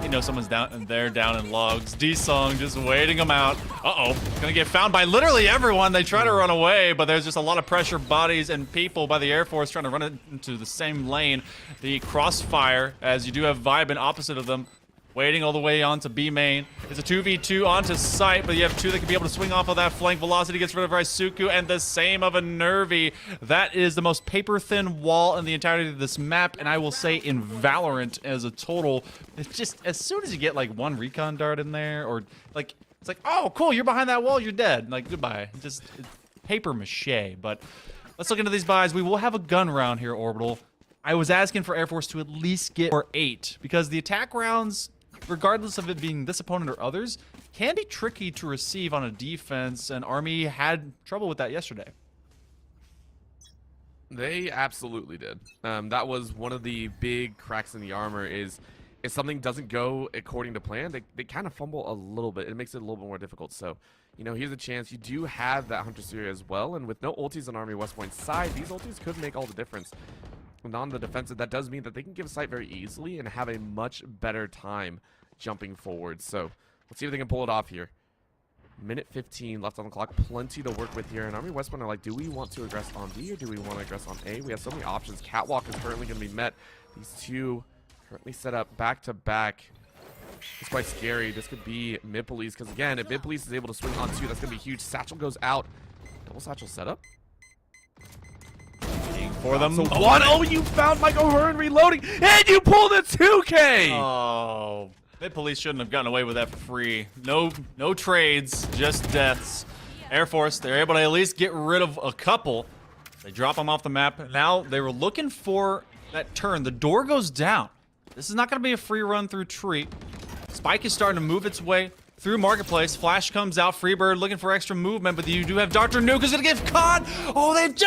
You know someone's down in logs. D-Song just waiting them out. Uh-oh. Gonna get found by literally everyone. They try to run away, but there's just a lot of pressure, bodies, and people by the Air Force trying to run into the same lane. The crossfire, as you do have Vibe in opposite of them, waiting all the way onto B main. It's a 2v2 onto site, but you have two that can be able to swing off of that flank. Velocity gets rid of Raisuku, and the same of a Nervy. That is the most paper-thin wall in the entirety of this map, and I will say in Valorant as a total, it's just as soon as you get like one recon dart in there, or like, it's like, oh, cool, you're behind that wall, you're dead. Like, goodbye. Just paper mache. But let's look into these buys. We will have a gun round here, Orbital. I was asking for Air Force to at least get 8, because the attack rounds, regardless of it being this opponent or others, can be tricky to receive on a defense, and Army had trouble with that yesterday. They absolutely did. That was one of the big cracks in the armor is if something doesn't go according to plan, they kind of fumble a little bit. It makes it a little bit more difficult. So, you know, here's a chance. You do have that Hunter Series as well, and with no ultis on Army West Point's side, these ultis could make all the difference. And on the defensive, that does mean that they can give sight very easily and have a much better time jumping forward. So let's see if they can pull it off here. Minute 15 left on the clock. Plenty to work with here. And Army West Point are like, do we want to aggress on B or do we want to aggress on A? We have so many options. Catwalk is currently going to be met. These two currently set up back to back. It's quite scary. This could be mid police because, again, if mid police is able to swing on two, that's going to be huge. Satchel goes out. Double satchel setup. For them. So oh, you found Michael Hearn reloading, and you pulled a 2K! Oh, Mid Police shouldn't have gotten away with that for free. No trades, just deaths. Air Force, they're able to at least get rid of a couple. They drop them off the map. Now they were looking for that turn. The door goes down. This is not going to be a free run through tree. Spike is starting to move its way through Marketplace. Flash comes out. Freebird looking for extra movement, but you do have Dr. Nuke is going to get caught. Oh, they had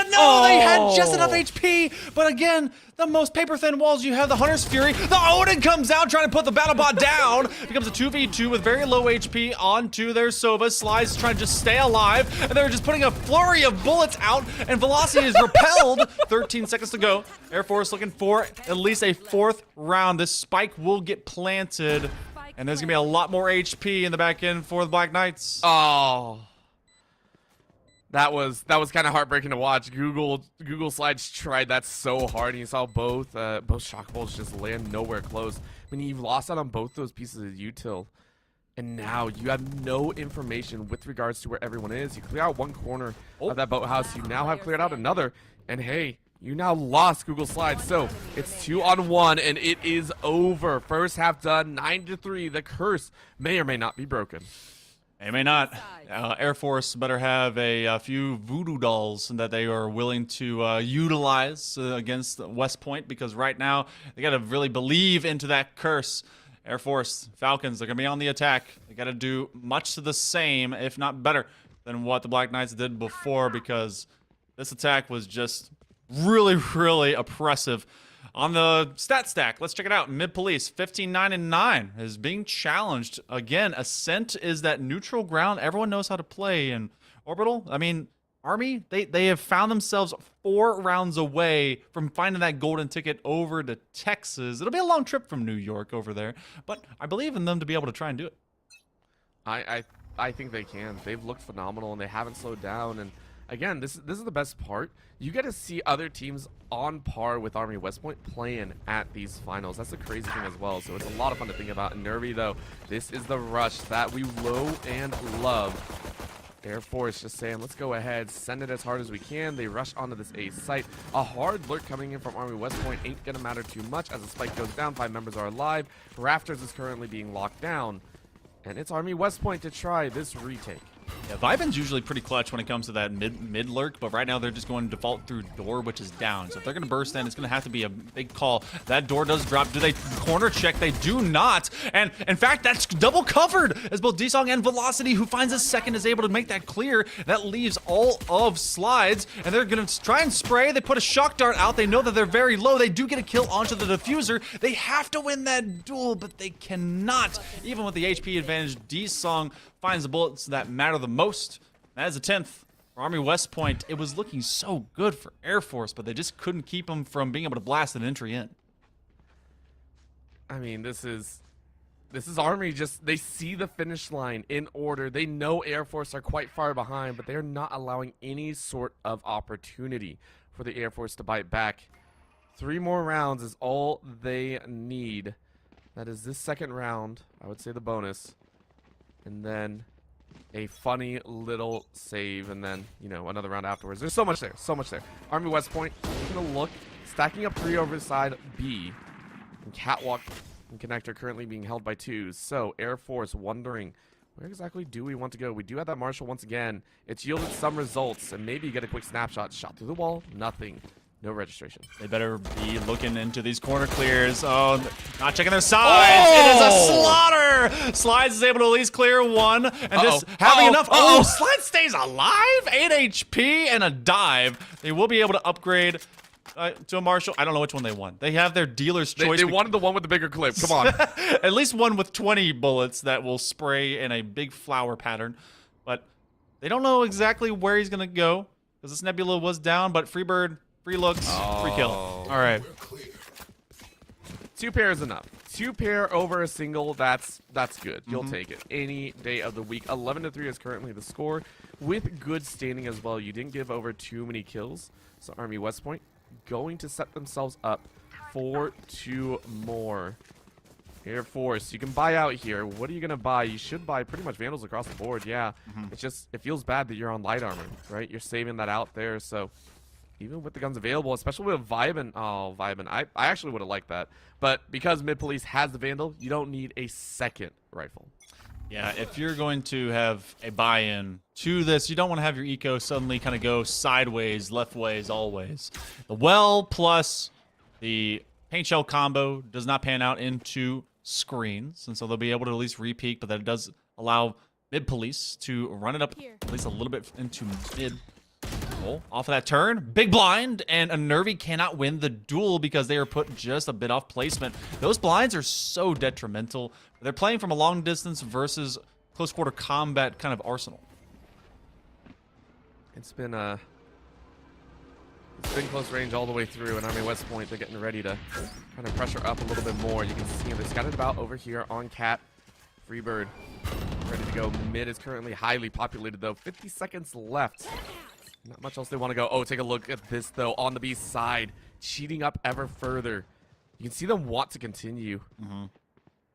just enough HP. But again, the most paper-thin walls, you have the Hunter's Fury. The Odin comes out trying to put the BattleBot down. Becomes a 2v2 with very low HP onto their Sova. Slice trying to just stay alive, and they're just putting a flurry of bullets out, and Velocity is repelled. 13 seconds to go. Air Force looking for at least a 4th round. This spike will get planted. And there's going to be a lot more HP in the back end for the Black Knights. Oh. That was kind of heartbreaking to watch. Google Slides tried that so hard, and you saw both shock bolts just land nowhere close. When you've lost out on both those pieces of util, and now you have no information with regards to where everyone is. You clear out one corner of that boathouse. You now have cleared out another, and hey, you now lost Google Slides, so it's 2-on-1, and it is over. First half done, 9-3. The curse may or may not be broken. It may not. Air Force better have a few voodoo dolls that they are willing to utilize against West Point, because right now they got to really believe into that curse. Air Force, Falcons, they're going to be on the attack. They got to do much to the same, if not better, than what the Black Knights did before, because this attack was just really oppressive. On the stat stack, let's check it out. Mid Police, 15-9-9 is being challenged. Again, Ascent is that neutral ground everyone knows how to play. And Orbital, I mean, Army, they have found themselves 4 rounds away from finding that golden ticket over to Texas. It'll be a long trip from New York over there, but I believe in them to be able to try and do it. I think they can. They've looked phenomenal, and they haven't slowed down. And again, this is the best part. You get to see other teams on par with Army West Point playing at these finals. That's the crazy thing as well. So it's a lot of fun to think about. And Nervy, though, this is the rush that we know and love. Air Force just saying, let's go ahead, send it as hard as we can. They rush onto this A site. A hard lurk coming in from Army West Point ain't gonna matter too much as the spike goes down. 5 members are alive. Rafters is currently being locked down. And it's Army West Point to try this retake. Yeah, Vibin's usually pretty clutch when it comes to that mid lurk, but right now they're just going to default through door, which is down. So if they're going to burst in, it's going to have to be a big call. That door does drop. Do they corner check? They do not. And in fact, that's double covered as both Dsong and Velocity, who finds a second, is able to make that clear. That leaves all of Slides, and they're going to try and spray. They put a shock dart out. They know that they're very low. They do get a kill onto the diffuser. They have to win that duel, but they cannot. Even with the HP advantage, Dsong finds the bullets that matter the most. That is a 10th for Army West Point. It was looking so good for Air Force, but they just couldn't keep them from being able to blast an entry in. I mean, this is Army just, they see the finish line in order. They know Air Force are quite far behind, but they're not allowing any sort of opportunity for the Air Force to bite back. 3 more rounds is all they need. That is this second round, I would say the bonus. And then a funny little save, and then, you know, another round afterwards. There's so much there, so much there. Army West Point, taking a look, stacking up 3 over side B. And Catwalk and Connector currently being held by 2s. So, Air Force wondering, where exactly do we want to go? We do have that Marshal once again. It's yielded some results, and maybe you get a quick snapshot. Shot through the wall, nothing. No registration. They better be looking into these corner clears. Oh, not checking their sides. Oh! It is a slaughter. Slides is able to at least clear 1. And just having enough. Oh, Slides stays alive. 8 HP and a dive. They will be able to upgrade to a Marshal. I don't know which one they want. They have their dealer's choice. They wanted the one with the bigger clip. Come on. At least one with 20 bullets that will spray in a big flower pattern. But they don't know exactly where he's going to go because this Nebula was down, but Freebird... Free looks, free kill. All right. 2 pair is enough. 2 pair over a single, that's good. You'll take it any day of the week. 11-3 is currently the score with good standing as well. You didn't give over too many kills. So Army West Point going to set themselves up for 2 more. Air Force, you can buy out here. What are you going to buy? You should buy pretty much Vandals across the board. Yeah, it's just, it feels bad that you're on light armor, right? You're saving that out there, so... Even with the guns available, especially with Vibin. Oh, Vibin. I actually would have liked that. But because Mid Police has the Vandal, you don't need a second rifle. Yeah, if you're going to have a buy-in to this, you don't want to have your eco suddenly kind of go sideways, left ways, always. The well plus the paint shell combo does not pan out into screens, and so they'll be able to at least re-peek, but that does allow Mid Police to run it up at least a little bit into mid. Off of that turn, big blind, and a Nervy cannot win the duel because they are put just a bit off placement. Those blinds are so detrimental. They're playing from a long distance versus close quarter combat kind of arsenal. It's been close range all the way through, and Army West Point, they're getting ready to kind of pressure up a little bit more. You can see they're scattered about over here on Cat. Freebird ready to go. Mid is currently highly populated though. 50 seconds left. Not much else they want to go. Oh, take a look at this, though, on the B side. Cheating up ever further. You can see them want to continue. But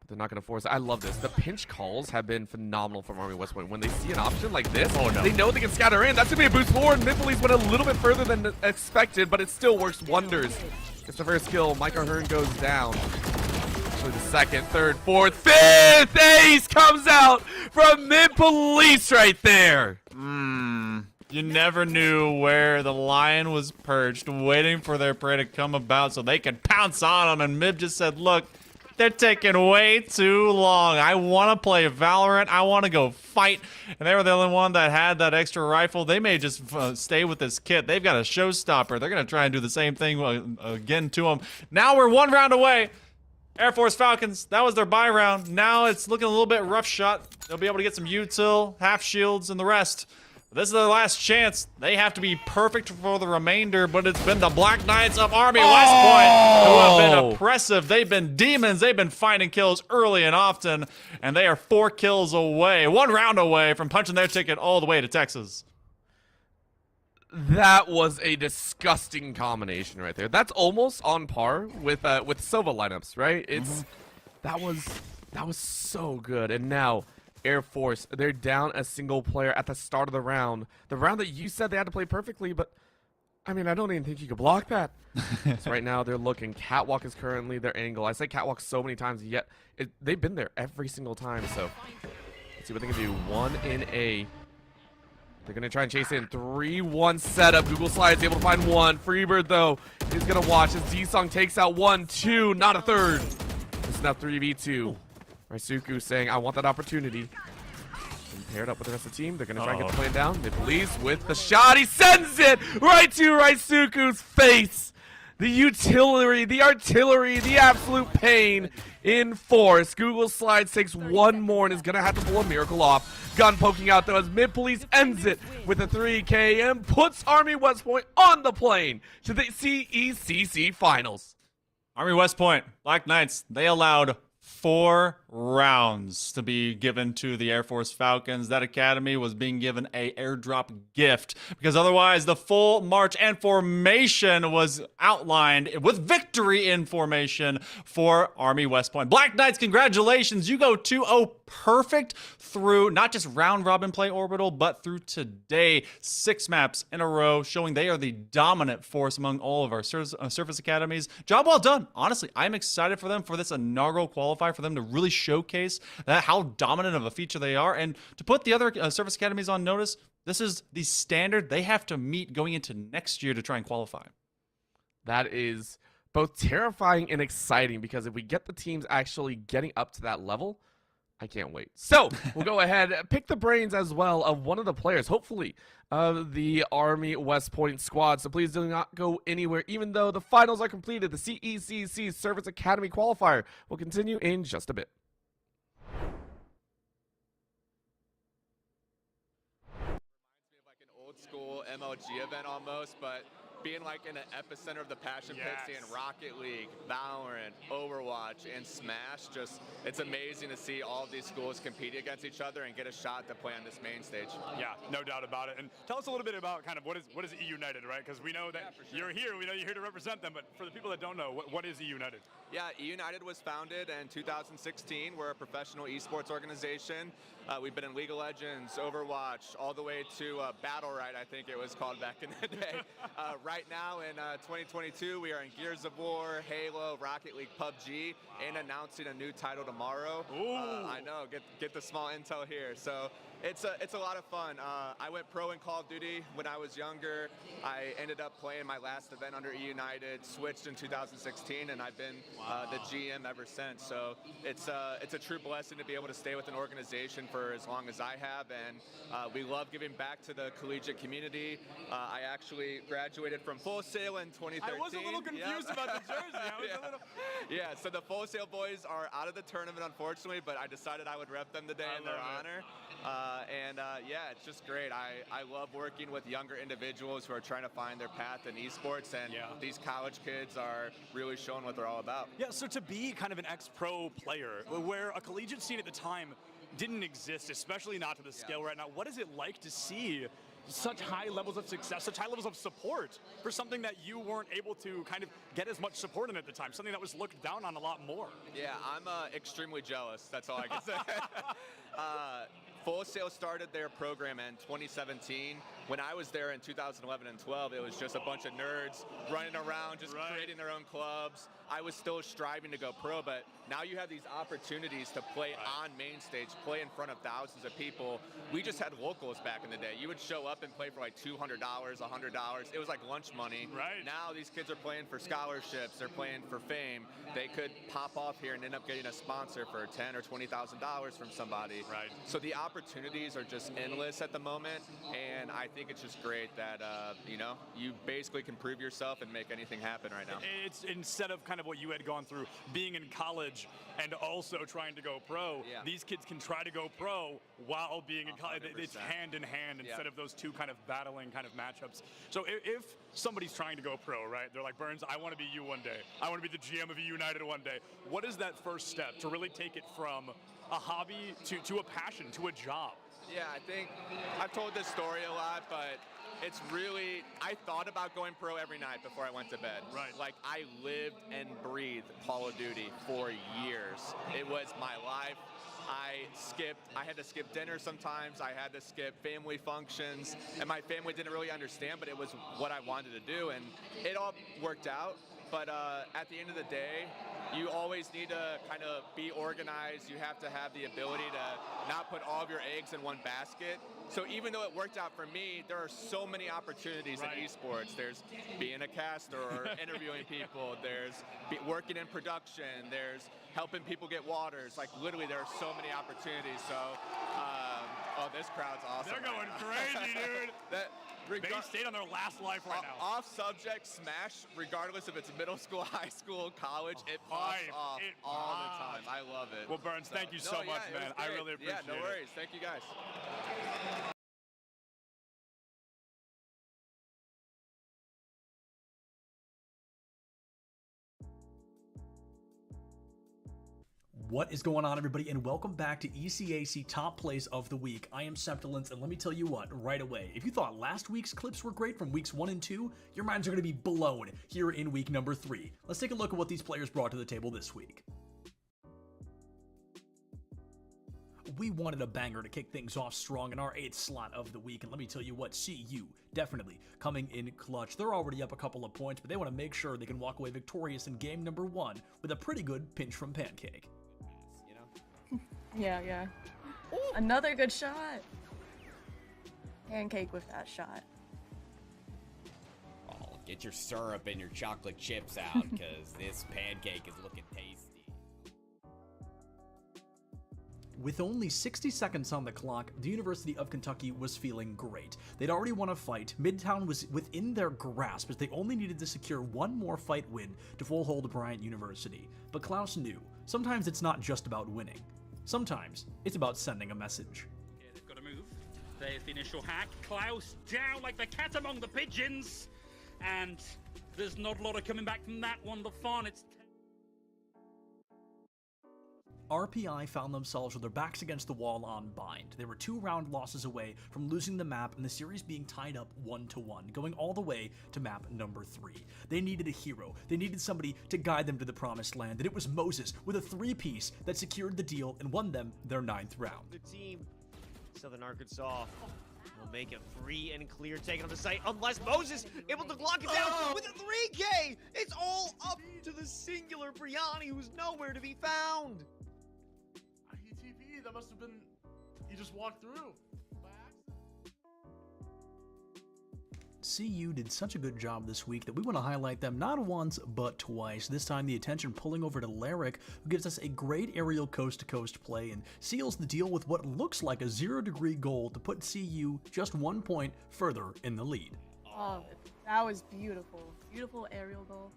they're not going to force it. I love this. The pinch calls have been phenomenal from Army West Point. When they see an option like this, they know they can scatter in. That's going to be a boost forward. Mid Police went a little bit further than expected, but it still works wonders. It's the first kill. Micah Hearn goes down. Actually, the second, third, fourth, 5th ace comes out from Mid Police right there. You never knew where the lion was perched, waiting for their prey to come about so they could pounce on them. And Mib just said, look, they're taking way too long. I want to play Valorant. I want to go fight. And they were the only one that had that extra rifle. They may just stay with this kit. They've got a showstopper. They're going to try and do the same thing again to them. Now we're 1 round away. Air Force Falcons, that was their buy round. Now it's looking a little bit rough shot. They'll be able to get some util, half shields, and the rest. This is their last chance. They have to be perfect for the remainder, but it's been the Black Knights of Army West Point who have been oppressive. They've been demons. They've been finding kills early and often, and they are 4 kills away, 1 round away from punching their ticket all the way to Texas. That was a disgusting combination right there. That's almost on par with Sova lineups, right? It's that was so good, and now Air Force, they're down a single player at the start of the round. The round that you said they had to play perfectly, but I mean, I don't even think you could block that. So right now they're looking. Catwalk is currently their angle. I say Catwalk so many times, yet they've been there every single time. So let's see what they can do. 1 in A. They're going to try and chase in. 3-1 setup. Google Slide's able to find one. Freebird, though, is going to watch as Z-Song takes out 1, 2, not a third. It's now 3v2. Raisuku saying, I want that opportunity. And paired up with the rest of the team. They're going to try and get the plan down. The police with the shot. He sends it right to Raisuku's face. The utility, the artillery, the absolute pain in force. Google Slides takes one more and is going to have to pull a miracle off. Gun poking out, though, as Mid Police ends it with a 3K and puts Army West Point on the plane to the CECC Finals. Army West Point, Black Knights, they allowed 4 rounds to be given to the Air Force Falcons. That academy was being given a airdrop gift because otherwise the full march and formation was outlined with victory in formation for Army West Point. Black Knights, congratulations. You go 2-0 perfect through not just round robin play orbital, but through today. 6 maps in a row showing they are the dominant force among all of our surface academies. Job well done. Honestly, I'm excited for them for this inaugural qualifier, for them to really showcase that how dominant of a feature they are, and to put the other surface academies on notice. This is the standard they have to meet going into next year to try and qualify. That is both terrifying and exciting, because if we get the teams actually getting up to that level, I can't wait. So we'll go ahead, pick the brains as well of one of the players, hopefully, of the Army West Point squad. So please do not go anywhere, even though the finals are completed. The CECC Service Academy qualifier will continue in just a bit. Like an old school MLG event almost, but being like in the epicenter of the passion pit, seeing Rocket League, Valorant, Overwatch, and Smash, just it's amazing to see all of these schools compete against each other and get a shot to play on this main stage. Yeah, no doubt about it. And tell us a little bit about kind of what is E United, right? Because we know that you're here, we know you're here to represent them, but for the people that don't know, what is E United? Yeah, E United was founded in 2016. We're a professional esports organization. We've been in League of Legends, Overwatch, all the way to Battle Right, I think it was called back in the day. Right now in 2022, we are in Gears of War, Halo, Rocket League, PUBG, and announcing a new title tomorrow. I know, get the small intel here. So it's a lot of fun. I went pro in Call of Duty when I was younger. I ended up playing my last event under E United, switched in 2016, and I've been the GM ever since. So it's a true blessing to be able to stay with an organization for as long as I have, and we love giving back to the collegiate community. I actually graduated from Full Sail in 2013. I was a little confused about the jersey. Yeah, so the Full Sail boys are out of the tournament, unfortunately, but I decided I would rep them today in their honor. Yeah, it's just great. I love working with younger individuals who are trying to find their path in esports, and these college kids are really showing what they're all about. Yeah, so to be kind of an ex-pro player, where a collegiate scene at the time didn't exist, especially not to the scale right now, what is it like to see such high levels of success, such high levels of support for something that you weren't able to kind of get as much support in at the time, something that was looked down on a lot more? Yeah, I'm extremely jealous. That's all I can say. Full Sail started their program in 2017. When I was there in 2011 and 12, it was just a bunch of nerds running around, just creating their own clubs. I was still striving to go pro, but now you have these opportunities to play on main stage, play in front of thousands of people. We just had locals back in the day. You would show up and play for like $200, $100. It was like lunch money. Right. Now these kids are playing for scholarships. They're playing for fame. They could pop off here and end up getting a sponsor for $10,000 or $20,000 from somebody. Right. So the opportunities are just endless at the moment, and I think it's just great that you basically can prove yourself and make anything happen right now. It's instead of kind of what you had gone through, being in college and also trying to go pro, these kids can try to go pro while being in college. It's hand in hand instead of those two kind of battling kind of matchups. So if somebody's trying to go pro, right, they're like, Burns, I want to be you one day. I want to be the GM of E United one day. What is that first step to really take it from a hobby to a passion, to a job? Yeah, I think I've told this story a lot, but it's really, I thought about going pro every night before I went to bed. Right. Like, I lived and breathed Call of Duty for years. It was my life. I had to skip dinner sometimes, I had to skip family functions, and my family didn't really understand, but it was what I wanted to do, and it all worked out. But at the end of the day, you always need to kind of be organized. You have to have the ability to not put all of your eggs in one basket. So even though it worked out for me, there are so many opportunities in esports. There's being a caster or interviewing people. There's working in production. There's helping people get waters. Like literally, there are so many opportunities. So, oh, this crowd's awesome. They're going crazy, dude. They stayed on their last life right now. Off subject, Smash, regardless if it's middle school, high school, college, it pops off all the time. I love it. Well, Burns, thank you so much, man. I really appreciate it. Yeah, no worries. Thank you, guys. What is going on, everybody, and welcome back to ECAC Top Plays of the Week. I am Septilence, and let me tell you what, right away, if you thought last week's clips were great from weeks 1 and 2, your minds are going to be blown here in week number 3. Let's take a look at what these players brought to the table this week. We wanted a banger to kick things off strong in our 8th slot of the week, and let me tell you what, CU definitely coming in clutch. They're already up a couple of points, but they want to make sure they can walk away victorious in game number 1 with a pretty good pinch from Pancake. Yeah. Ooh. Another good shot. Pancake with that shot. Oh, get your syrup and your chocolate chips out, because this pancake is looking tasty. With only 60 seconds on the clock, the University of Kentucky was feeling great. They'd already won a fight, Midtown was within their grasp as they only needed to secure one more fight win to full hold Bryant University. But Klaus knew, sometimes it's not just about winning. Sometimes it's about sending a message. Okay, they've got to move. There's the initial hack. Klaus down like the cat among the pigeons. And there's not a lot of coming back from that one. The fawn, it's... RPI found themselves with their backs against the wall on bind. They were 2-round losses away from losing the map and the series being tied up 1-1, going all the way to map number 3. They needed a hero. They needed somebody to guide them to the promised land, and it was Moses with a 3-piece that secured the deal and won them their 9th round. The team, Southern Arkansas, will make a free and clear take on the site unless Moses able to lock it down with a 3K. It's all up to the singular Briani, who's nowhere to be found. That must have been, you just walked through. CU did such a good job this week that we want to highlight them not once but twice. This time the attention pulling over to Lyric, who gives us a great aerial coast-to-coast play and seals the deal with what looks like a 0-degree goal to put CU just 1 point further in the lead. Oh, that was beautiful. Beautiful aerial goal.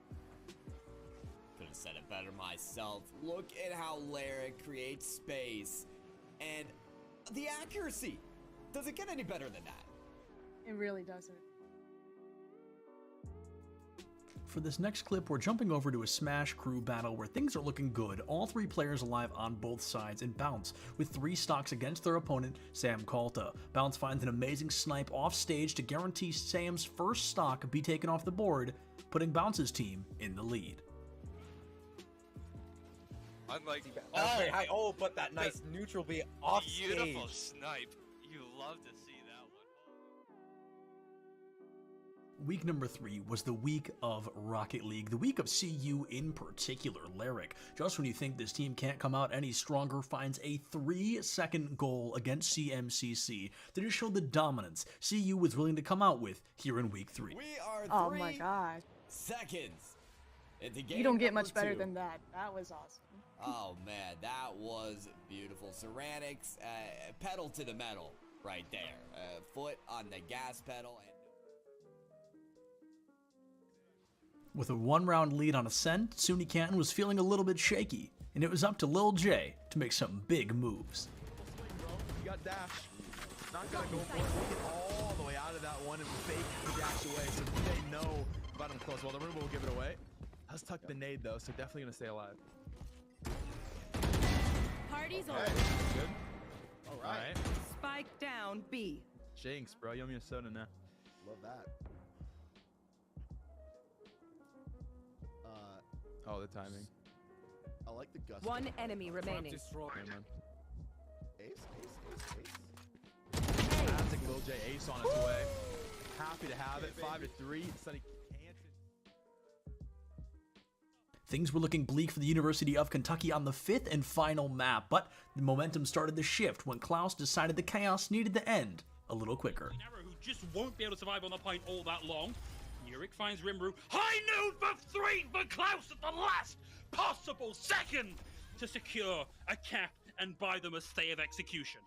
Could have said it better myself. Look at how Lyric creates space. And the accuracy. Does it get any better than that? It really doesn't. For this next clip, we're jumping over to a Smash crew battle where things are looking good. All 3 players alive on both sides, and Bounce with 3 stocks against their opponent, Sam Kalta. Bounce finds an amazing snipe off stage to guarantee Sam's first stock be taken off the board, putting Bounce's team in the lead. Unlike but that nice neutral B off stage. Beautiful snipe. You love to see that one. Week number 3 was the week of Rocket League, the week of CU in particular. Lyric, just when you think this team can't come out any stronger, finds a 3-second goal against CMCC that just showed the dominance CU was willing to come out with here in week 3. We are 3 oh my gosh. seconds into game You don't get number much better 2. than that. That was awesome. Oh man, that was beautiful. Ceramics, pedal to the metal right there. Foot on the gas pedal. With a 1-round lead on Ascent, Suni Canton was feeling a little bit shaky, and it was up to Lil J to make some big moves. You got dash. Not gonna go for it. Get all the way out of that one and fake the dash away, so they know about him close. Well, the Roomba will give it away. Let's tuck the nade though, so definitely gonna stay alive. Party's Okay, over. good. All right. Spike down B. Jinx, bro. You owe me a soda now. Love that. Oh, the timing. I like the gust. One enemy remaining. Never mind. Classic Lil J ace on its way. Happy to have it. 5-3. Sunny can't. Things were looking bleak for the University of Kentucky on the 5th and final map, but the momentum started to shift when Klaus decided the chaos needed to end a little quicker. Who just won't be able to survive on the point all that long. Yurik finds Rimru. High noon for 3 for Klaus at the last possible second to secure a cap and buy them a stay of execution.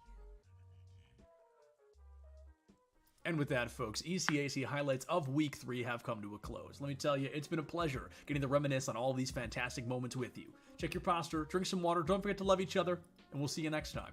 And with that, folks, ECAC highlights of Week 3 have come to a close. Let me tell you, it's been a pleasure getting to reminisce on all these fantastic moments with you. Check your posture, drink some water, don't forget to love each other, and we'll see you next time.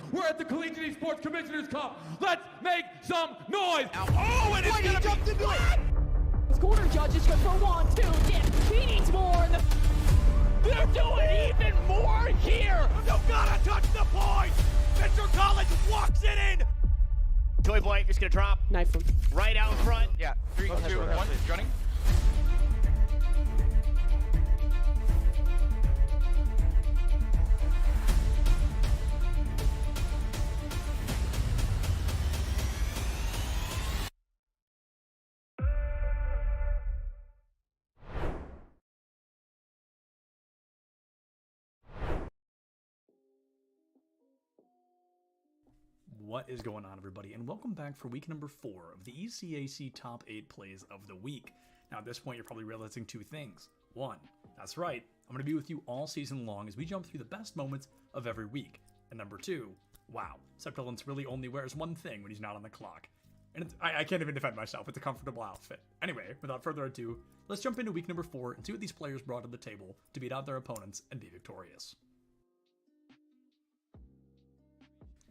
We're at the Collegiate Esports Commissioners Cup. Let's make some noise. Oh, and it's gonna jumped into it. Corner judges go for 1, 2, yeah, he needs more. They're doing even more here. You gotta touch the point. Mr. College walks it in. Toy Boy is gonna drop. Knife him. Right out in front. Yeah, 3, 2, 1, running. What is going on, everybody, and welcome back for week number 4 of the ECAC Top 8 Plays of the Week. Now, at this point, you're probably realizing 2 things. 1, that's right, I'm going to be with you all season long as we jump through the best moments of every week. And number 2, wow, Septilence really only wears one thing when he's not on the clock. And I can't even defend myself, it's a comfortable outfit. Anyway, without further ado, let's jump into week number 4 and see what these players brought to the table to beat out their opponents and be victorious.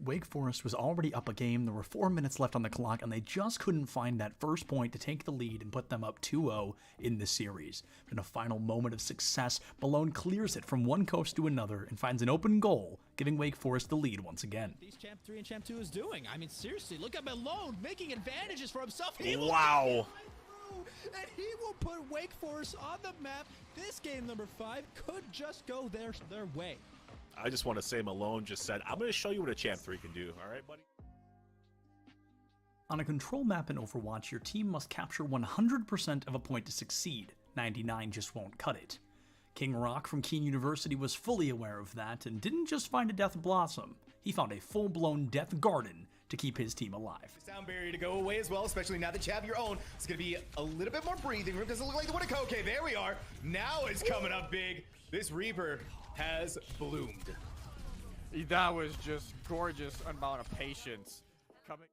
Wake Forest was already up a game, there were 4 minutes left on the clock, and they just couldn't find that first point to take the lead and put them up 2-0 in the series. But in a final moment of success, Malone clears it from one coast to another and finds an open goal, giving Wake Forest the lead once again. These Champ 3 and Champ 2 is doing. I mean, seriously, look at Malone making advantages for himself. Wow. And he will put Wake Forest on the map. This game number 5 could just go their way. I just want to say Malone just said, I'm going to show you what a Champ 3 can do. All right, buddy? On a control map in Overwatch, your team must capture 100% of a point to succeed. 99 just won't cut it. King Rock from Keene University was fully aware of that and didn't just find a Death Blossom. He found a full-blown Death Garden to keep his team alive. Sound barrier to go away as well, especially now that you have your own. It's going to be a little bit more breathing room. Doesn't look like the one. Okay, there we are. Now it's coming up big. This Reaper has bloomed. That was just gorgeous amount of patience coming.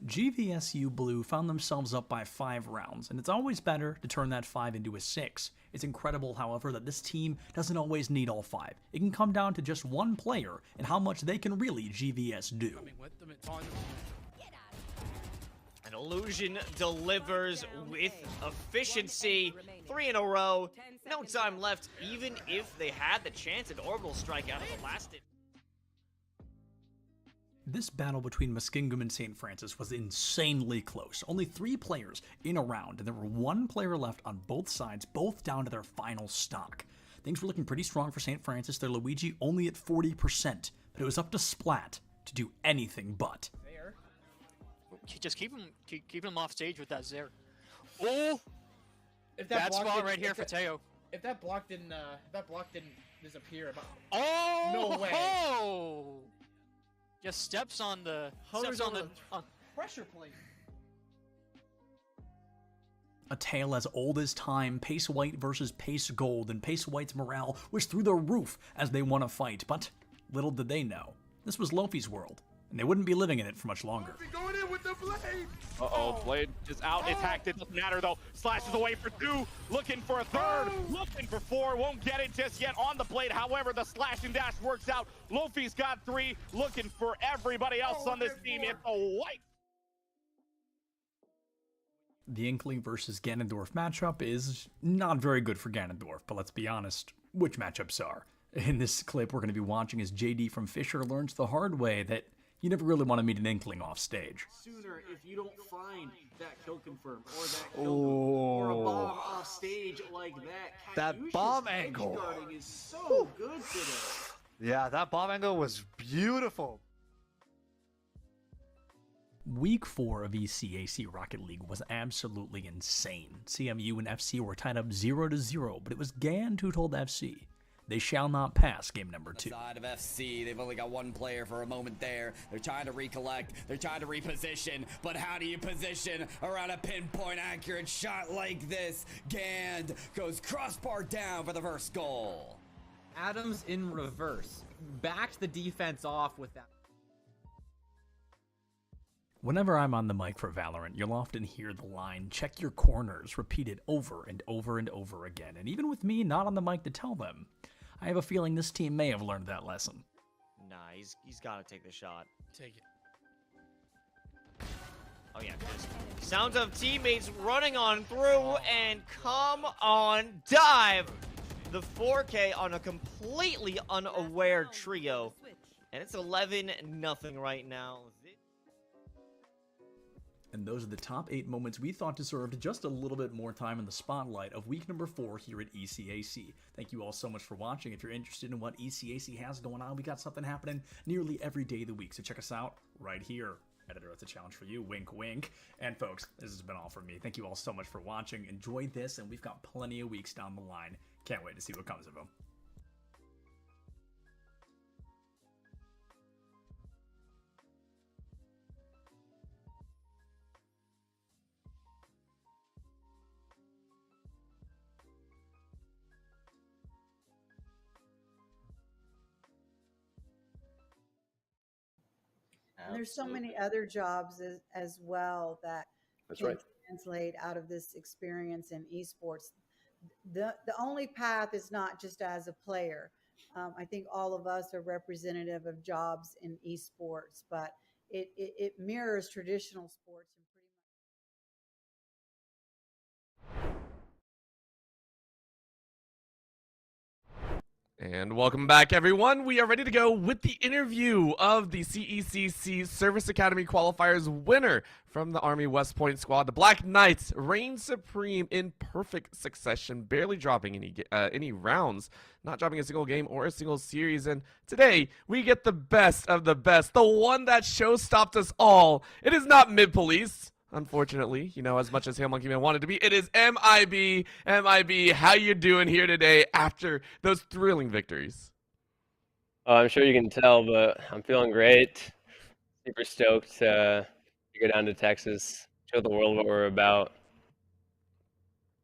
GVSU Blue found themselves up by 5 rounds, and it's always better to turn that 5 into a 6. It's incredible, however, that this team doesn't always need all 5. It can come down to just one player and how much they can really GVS do. An Illusion delivers with efficiency. 3 in a row. No time left, even if they had the chance at Orbital Strike out of the last. This battle between Muskingum and St. Francis was insanely close. Only 3 players in a round, and there were 1 player left on both sides, both down to their final stock. Things were looking pretty strong for St. Francis, their Luigi only at 40%, but it was up to Splat to do anything but. Just keep him off stage with that Zare. Oh! If Bad block spot didn't- right here if for that- Teo. If that block didn't disappear, Oh! No way. Oh! Just steps on the pressure plate. A tale as old as time, Pace White versus Pace Gold, and Pace White's morale was through the roof as they won a fight, but little did they know, this was Lofi's world, and they wouldn't be living in it for much longer. Going in with the blade. Uh-oh, Blade is out. It's hacked. It doesn't matter, though. Slashes away for 2. Looking for a 3rd. Looking for 4. Won't get it just yet on the Blade. However, the slash and dash works out. Lofi's got 3. Looking for everybody else on this team. It's a white. The Inkling versus Ganondorf matchup is not very good for Ganondorf, but let's be honest, which matchups are? In this clip, we're going to be watching as JD from Fisher learns the hard way that you never really want to meet an Inkling off stage. Sooner if you don't find that kill confirm or that kill or a bomb off stage like that. That bomb angle is so good today. Yeah, that bomb angle was beautiful. Week 4 of ECAC Rocket League was absolutely insane. CMU and FC were tied up 0-0, but it was Gand who told FC they shall not pass game number 2. Side of FC, they've only got one player for a moment there. They're trying to recollect, they're trying to reposition, but how do you position around a pinpoint accurate shot like this? Gand goes crossbar down for the first goal. Adams in reverse, backed the defense off with that. Whenever I'm on the mic for Valorant, you'll often hear the line, check your corners, repeated over and over and over again. And even with me not on the mic to tell them, I have a feeling this team may have learned that lesson. Nah, he's got to take the shot. Take it. Oh yeah, sounds of teammates running on through, and come on, dive! The 4K on a completely unaware trio. And it's 11-0 right now. And those are the top 8 moments we thought deserved just a little bit more time in the spotlight of week number 4 here at ECAC. Thank you all so much for watching. If you're interested in what ECAC has going on, we got something happening nearly every day of the week. So check us out right here. Editor, it's a challenge for you. Wink, wink. And folks, this has been all from me. Thank you all so much for watching. Enjoy this, and we've got plenty of weeks down the line. Can't wait to see what comes of them. And there's so many other jobs as well that can translate out of this experience in esports. The only path is not just as a player. I think all of us are representative of jobs in esports, but it mirrors traditional sports. And welcome back, everyone. We are ready to go with the interview of the CECC Service Academy Qualifiers winner from the Army West Point squad. The Black Knights reign supreme in perfect succession, barely dropping any rounds, not dropping a single game or a single series. And today, we get the best of the best, the one that show-stopped us all. It is not Mid-Police. Unfortunately, you know, as much as Hail Monkey Man wanted to be, it is MIB. MIB, how you doing here today after those thrilling victories? Oh, I'm sure you can tell, but I'm feeling great. Super stoked to go down to Texas, show the world what we're about.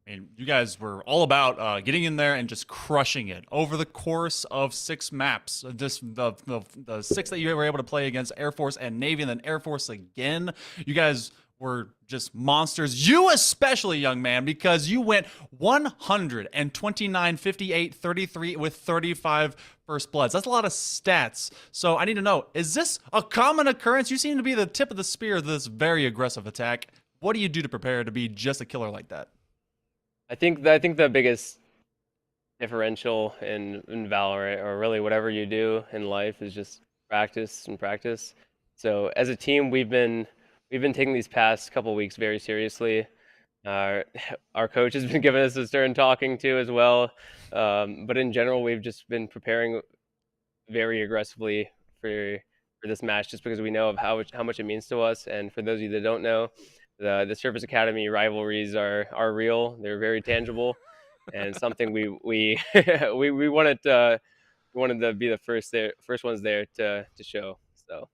I mean, you guys were all about getting in there and just crushing it over the course of 6 maps. Just the 6 that you were able to play against Air Force and Navy, and then Air Force again. You guys were just monsters. You especially, young man, because you went 129, 58, 33 with 35 first bloods. That's a lot of stats. So I need to know, is this a common occurrence? You seem to be the tip of the spear of this very aggressive attack. What do you do to prepare to be just a killer like that? I think the biggest differential in Valorant, or really whatever you do in life, is just practice and practice. So as a team, we've been taking these past couple weeks very seriously. Our coach has been giving us a stern talking to as well. But in general, we've just been preparing very aggressively for this match, just because we know of how much it means to us. And for those of you that don't know, the Service Academy rivalries are real. They're very tangible, and something we wanted to be the first ones there to show. So.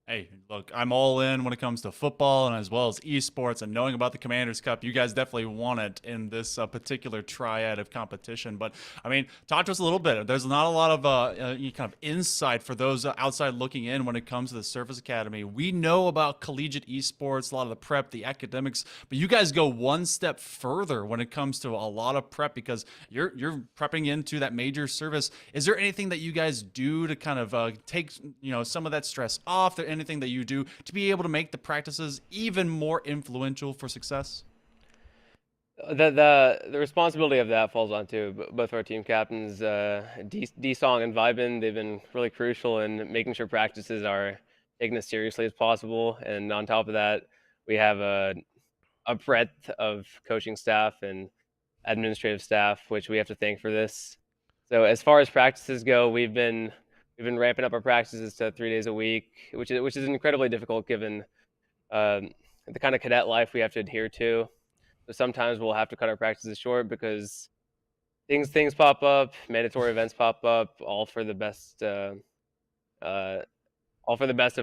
Hey, look, I'm all in when it comes to football and as well as esports, and knowing about the Commanders Cup. You guys definitely won it in this particular triad of competition. But, I mean, talk to us a little bit. There's not a lot of kind of insight for those outside looking in when it comes to the Service Academy. We know about collegiate esports, a lot of the prep, the academics, but you guys go one step further when it comes to a lot of prep, because you're prepping into that major service. Is there anything that you guys do to kind of take some of that stress off? Anything that you do to be able to make the practices even more influential for success? The responsibility of that falls onto both our team captains, D-Song and Vibin. They've been really crucial in making sure practices are taken as seriously as possible. And on top of that, we have a breadth of coaching staff and administrative staff, which we have to thank for this. So as far as practices go, we've been ramping up our practices to 3 days a week, which is incredibly difficult given the kind of cadet life we have to adhere to. So sometimes we'll have to cut our practices short because things pop up, mandatory events pop up, all for the best of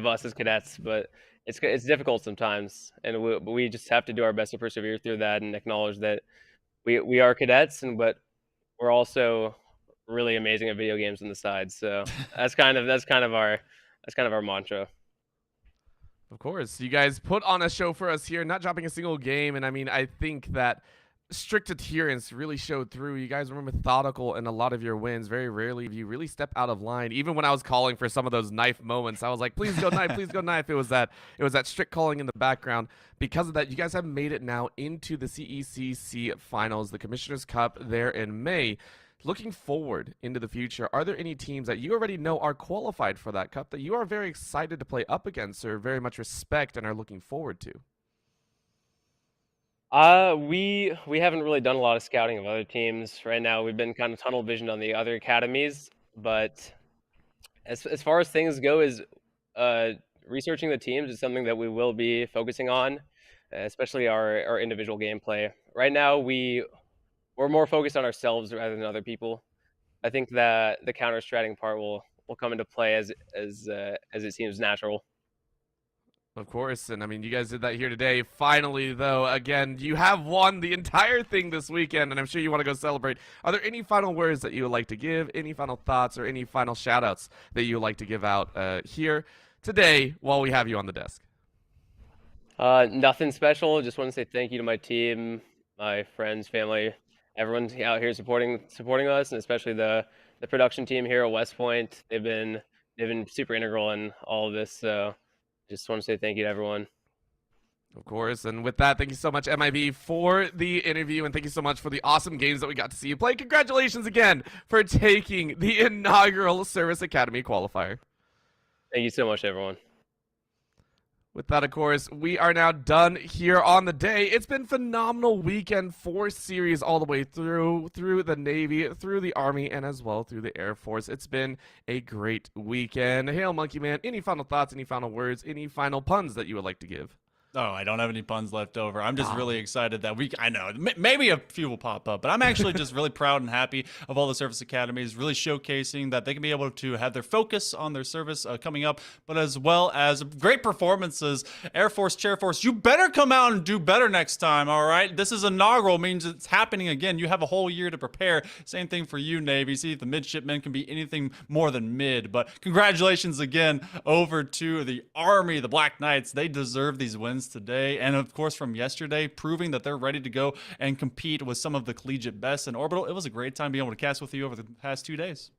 us as cadets. But it's difficult sometimes, and we just have to do our best to persevere through that and acknowledge that we are cadets, but we're also really amazing at video games on the side. So that's kind of our mantra. Of course, you guys put on a show for us here, not dropping a single game, and I mean, I think that strict adherence really showed through. You guys were methodical in a lot of your wins. Very rarely have you really step out of line. Even when I was calling for some of those knife moments, I was like, please go knife, please go knife. It was that strict calling in the background. Because of that, you guys have made it now into the CECC finals, the Commissioner's Cup there in May. Looking forward into the future, are there any teams that you already know are qualified for that cup that you are very excited to play up against or very much respect and are looking forward to? We haven't really done a lot of scouting of other teams right now. We've been kind of tunnel visioned on the other academies, but as far as things go, is researching the teams is something that we will be focusing on, especially our individual gameplay. Right now, we're more focused on ourselves rather than other people. I think that the counter-stratting part will come into play as it seems natural. Of course, and I mean, you guys did that here today. Finally, though, again, you have won the entire thing this weekend, and I'm sure you want to go celebrate. Are there any final words that you would like to give, any final thoughts, or any final shout-outs that you would like to give out here today while we have you on the desk? Nothing special. Just want to say thank you to my team, my friends, family, everyone out here supporting us, and especially the production team here at West Point. They've been super integral in all of this. So just want to say thank you to everyone. Of course, and with that, thank you so much, MIB, for the interview, and thank you so much for the awesome games that we got to see you play. Congratulations again for taking the inaugural Service Academy qualifier. Thank you so much, everyone. With that, of course, we are now done here on the day. It's been phenomenal weekend for series all the way through the Navy, through the Army, and as well through the Air Force. It's been a great weekend. Hail, Monkey Man, any final thoughts, any final words, any final puns that you would like to give? Oh, I don't have any puns left over. I'm just really excited that I know, maybe a few will pop up, but I'm actually just really proud and happy of all the service academies really showcasing that they can be able to have their focus on their service coming up, but as well as great performances. Air Force, Chair Force, you better come out and do better next time, all right? This is inaugural, means it's happening again. You have a whole year to prepare. Same thing for you, Navy. See, the midshipmen can be anything more than mid, but congratulations again over to the Army, the Black Knights. They deserve these wins today, and of course from yesterday, proving that they're ready to go and compete with some of the collegiate best in Orbital. It was a great time being able to cast with you over the past 2 days.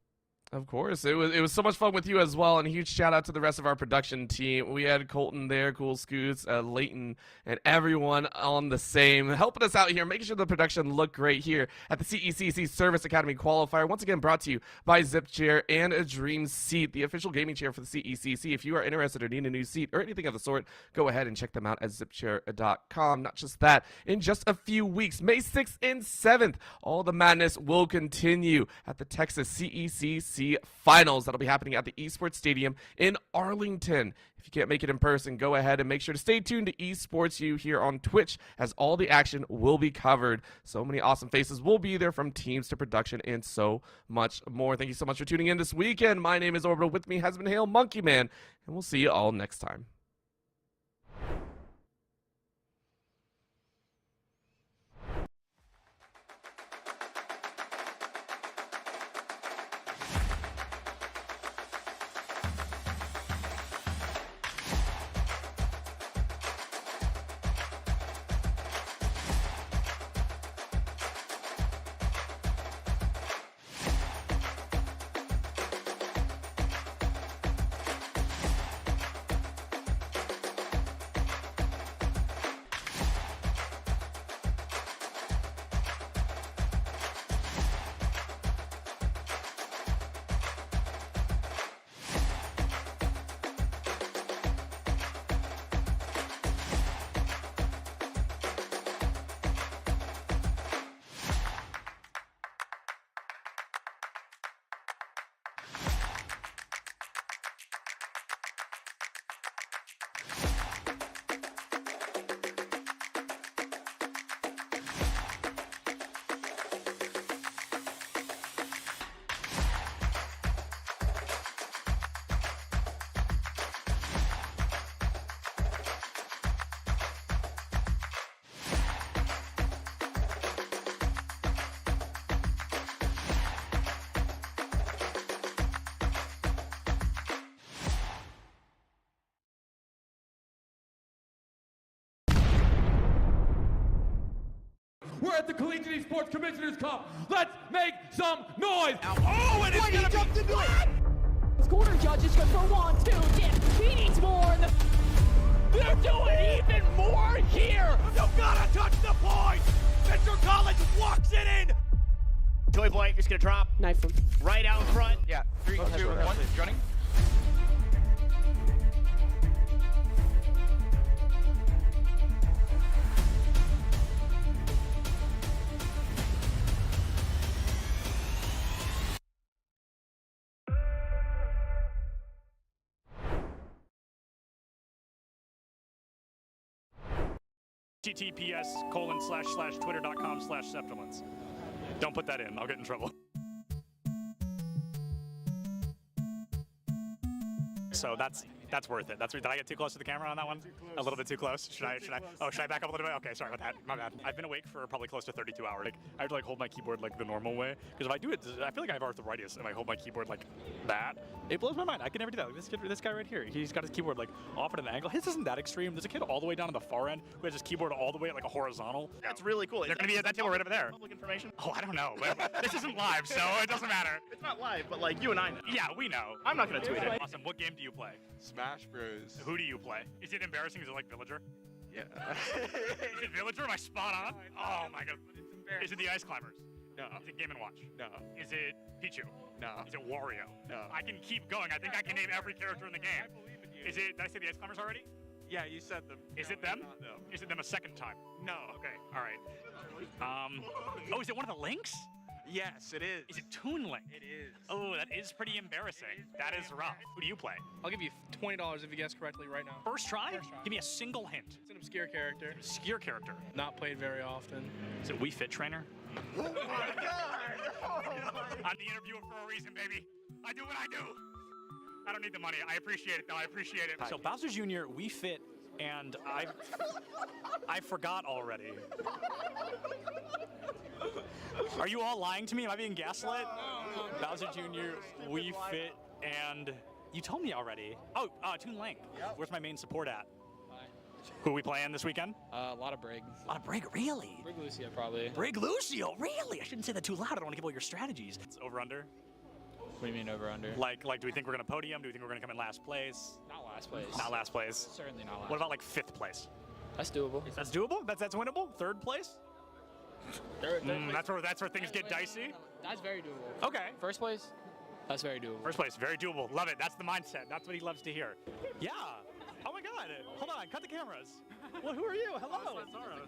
Of course, it was so much fun with you as well, and a huge shout out to the rest of our production team. We had Colton there, Cool Scoots, Leighton, and everyone on the same, helping us out here, making sure the production looked great here at the CECC Service Academy Qualifier. Once again, brought to you by Zip Chair and a Dream Seat, the official gaming chair for the CECC. If you are interested or need a new seat or anything of the sort, go ahead and check them out at zipchair.com. Not just that, in just a few weeks, May 6th and 7th, all the madness will continue at the Texas CECC Finals. That'll be happening at the Esports Stadium in Arlington. If you can't make it in person, go ahead and make sure to stay tuned to Esports U here on Twitch, as all the action will be covered. So many awesome faces will be there, from teams to production and so much more. Thank you so much for tuning in this weekend. My name is Orbital. With me has been Hail Monkey Man, and we'll see you all next time. at the Collegiate Esports Commissioners Cup. Let's make some noise. Oh, and it's gonna jumped into it! Corner judges go for 1, 2, dip. He needs more, and they're doing even more here! You gotta touch the point! Mr. College walks it in! Toy Boy is gonna drop. Knife him. Right out in front. Yeah, 3, 2, 1, running. https://twitter.com/septilence. Don't put that in. I'll get in trouble. So that's worth it. Did I get too close to the camera on that one? A little bit too close. Should I back up a little bit? Okay, sorry about that. My bad. I've been awake for probably close to 32 hours. Like, I have to hold my keyboard the normal way, because if I do it, I feel like I have arthritis if I hold my keyboard like that. It blows my mind. I can never do that. This guy right here, he's got his keyboard off at an angle. His isn't that extreme. There's a kid all the way down on the far end who has his keyboard all the way at a horizontal. That's really cool. They're going to be at that table right over there. Public information? Oh, I don't know. This isn't live, so it doesn't matter. It's not live, but you and I know. Yeah, we know. I'm not going to tweet it. Awesome. What game do you play? Smash Bros. Who do you play? Is it embarrassing? Is it Villager? Yeah. Is it Villager? Am I spot on? Oh my god. Is it the Ice Climbers? No. Is it Game & Watch? No. Is it Pichu? No. Is it Wario? No. I can keep going. I think I can name every character in the game. Is it, did I say the Ice Climbers already? Yeah, you said them. Is it them? No. Is it them a second time? No. Okay, alright. Oh, is it one of the Links? Yes, it is. Is it Toon Link? It is. Oh, that is pretty embarrassing. That is rough. Who do you play? I'll give you $20 if you guess correctly right now. First try? Give me a single hint. It's an obscure character. Obscure character. Not played very often. Is it Wii Fit Trainer? Oh my god! I'm the interviewer for a reason, baby. I do what I do. I don't need the money. I appreciate it, though. I appreciate it. So Bowser Jr., Wii Fit, and I forgot already. Are you all lying to me? Am I being gaslit? No. Bowser Jr., Wii Fit, and you told me already. Oh, Toon Link. Yep. Where's my main support at? Who are we playing this weekend? A lot of Brig. A lot of Brig, really? Brig Lucio, probably. Brig Lucio, really? I shouldn't say that too loud. I don't want to give away your strategies. It's over-under? What do you mean over-under? Like, do we think we're going to podium? Do we think we're going to come in last place? Not last place. Not last place. Certainly not last. What about 5th place? That's doable. That's doable? That's winnable? 3rd place? That's where things get dicey? That's very doable. Okay. First place? That's very doable. First place, very doable. Love it. That's the mindset. That's what he loves to hear. Yeah. Oh my god. Hold on. Cut the cameras. Well, who are you? Hello.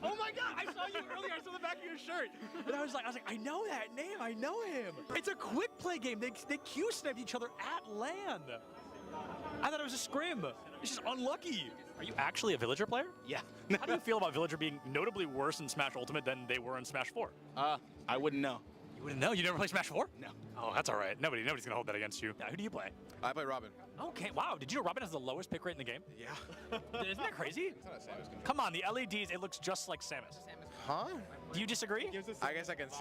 Oh my god. I saw you earlier. I saw the back of your shirt. And I was like, I know that name. I know him. It's a quick play game. They Q-sniped each other at land. I thought it was a scrim. It's just unlucky. Are you actually a Villager player? Yeah. How do you feel about Villager being notably worse in Smash Ultimate than they were in Smash 4? I wouldn't know. You wouldn't know? You never played Smash 4? No. Oh, that's all right. Nobody's gonna hold that against you. Now, who do you play? I play Robin. Okay, wow. Did you know Robin has the lowest pick rate in the game? Yeah. Isn't that crazy? Come on, the LEDs, it looks just like Samus. Huh? Do you disagree? I guess I can see.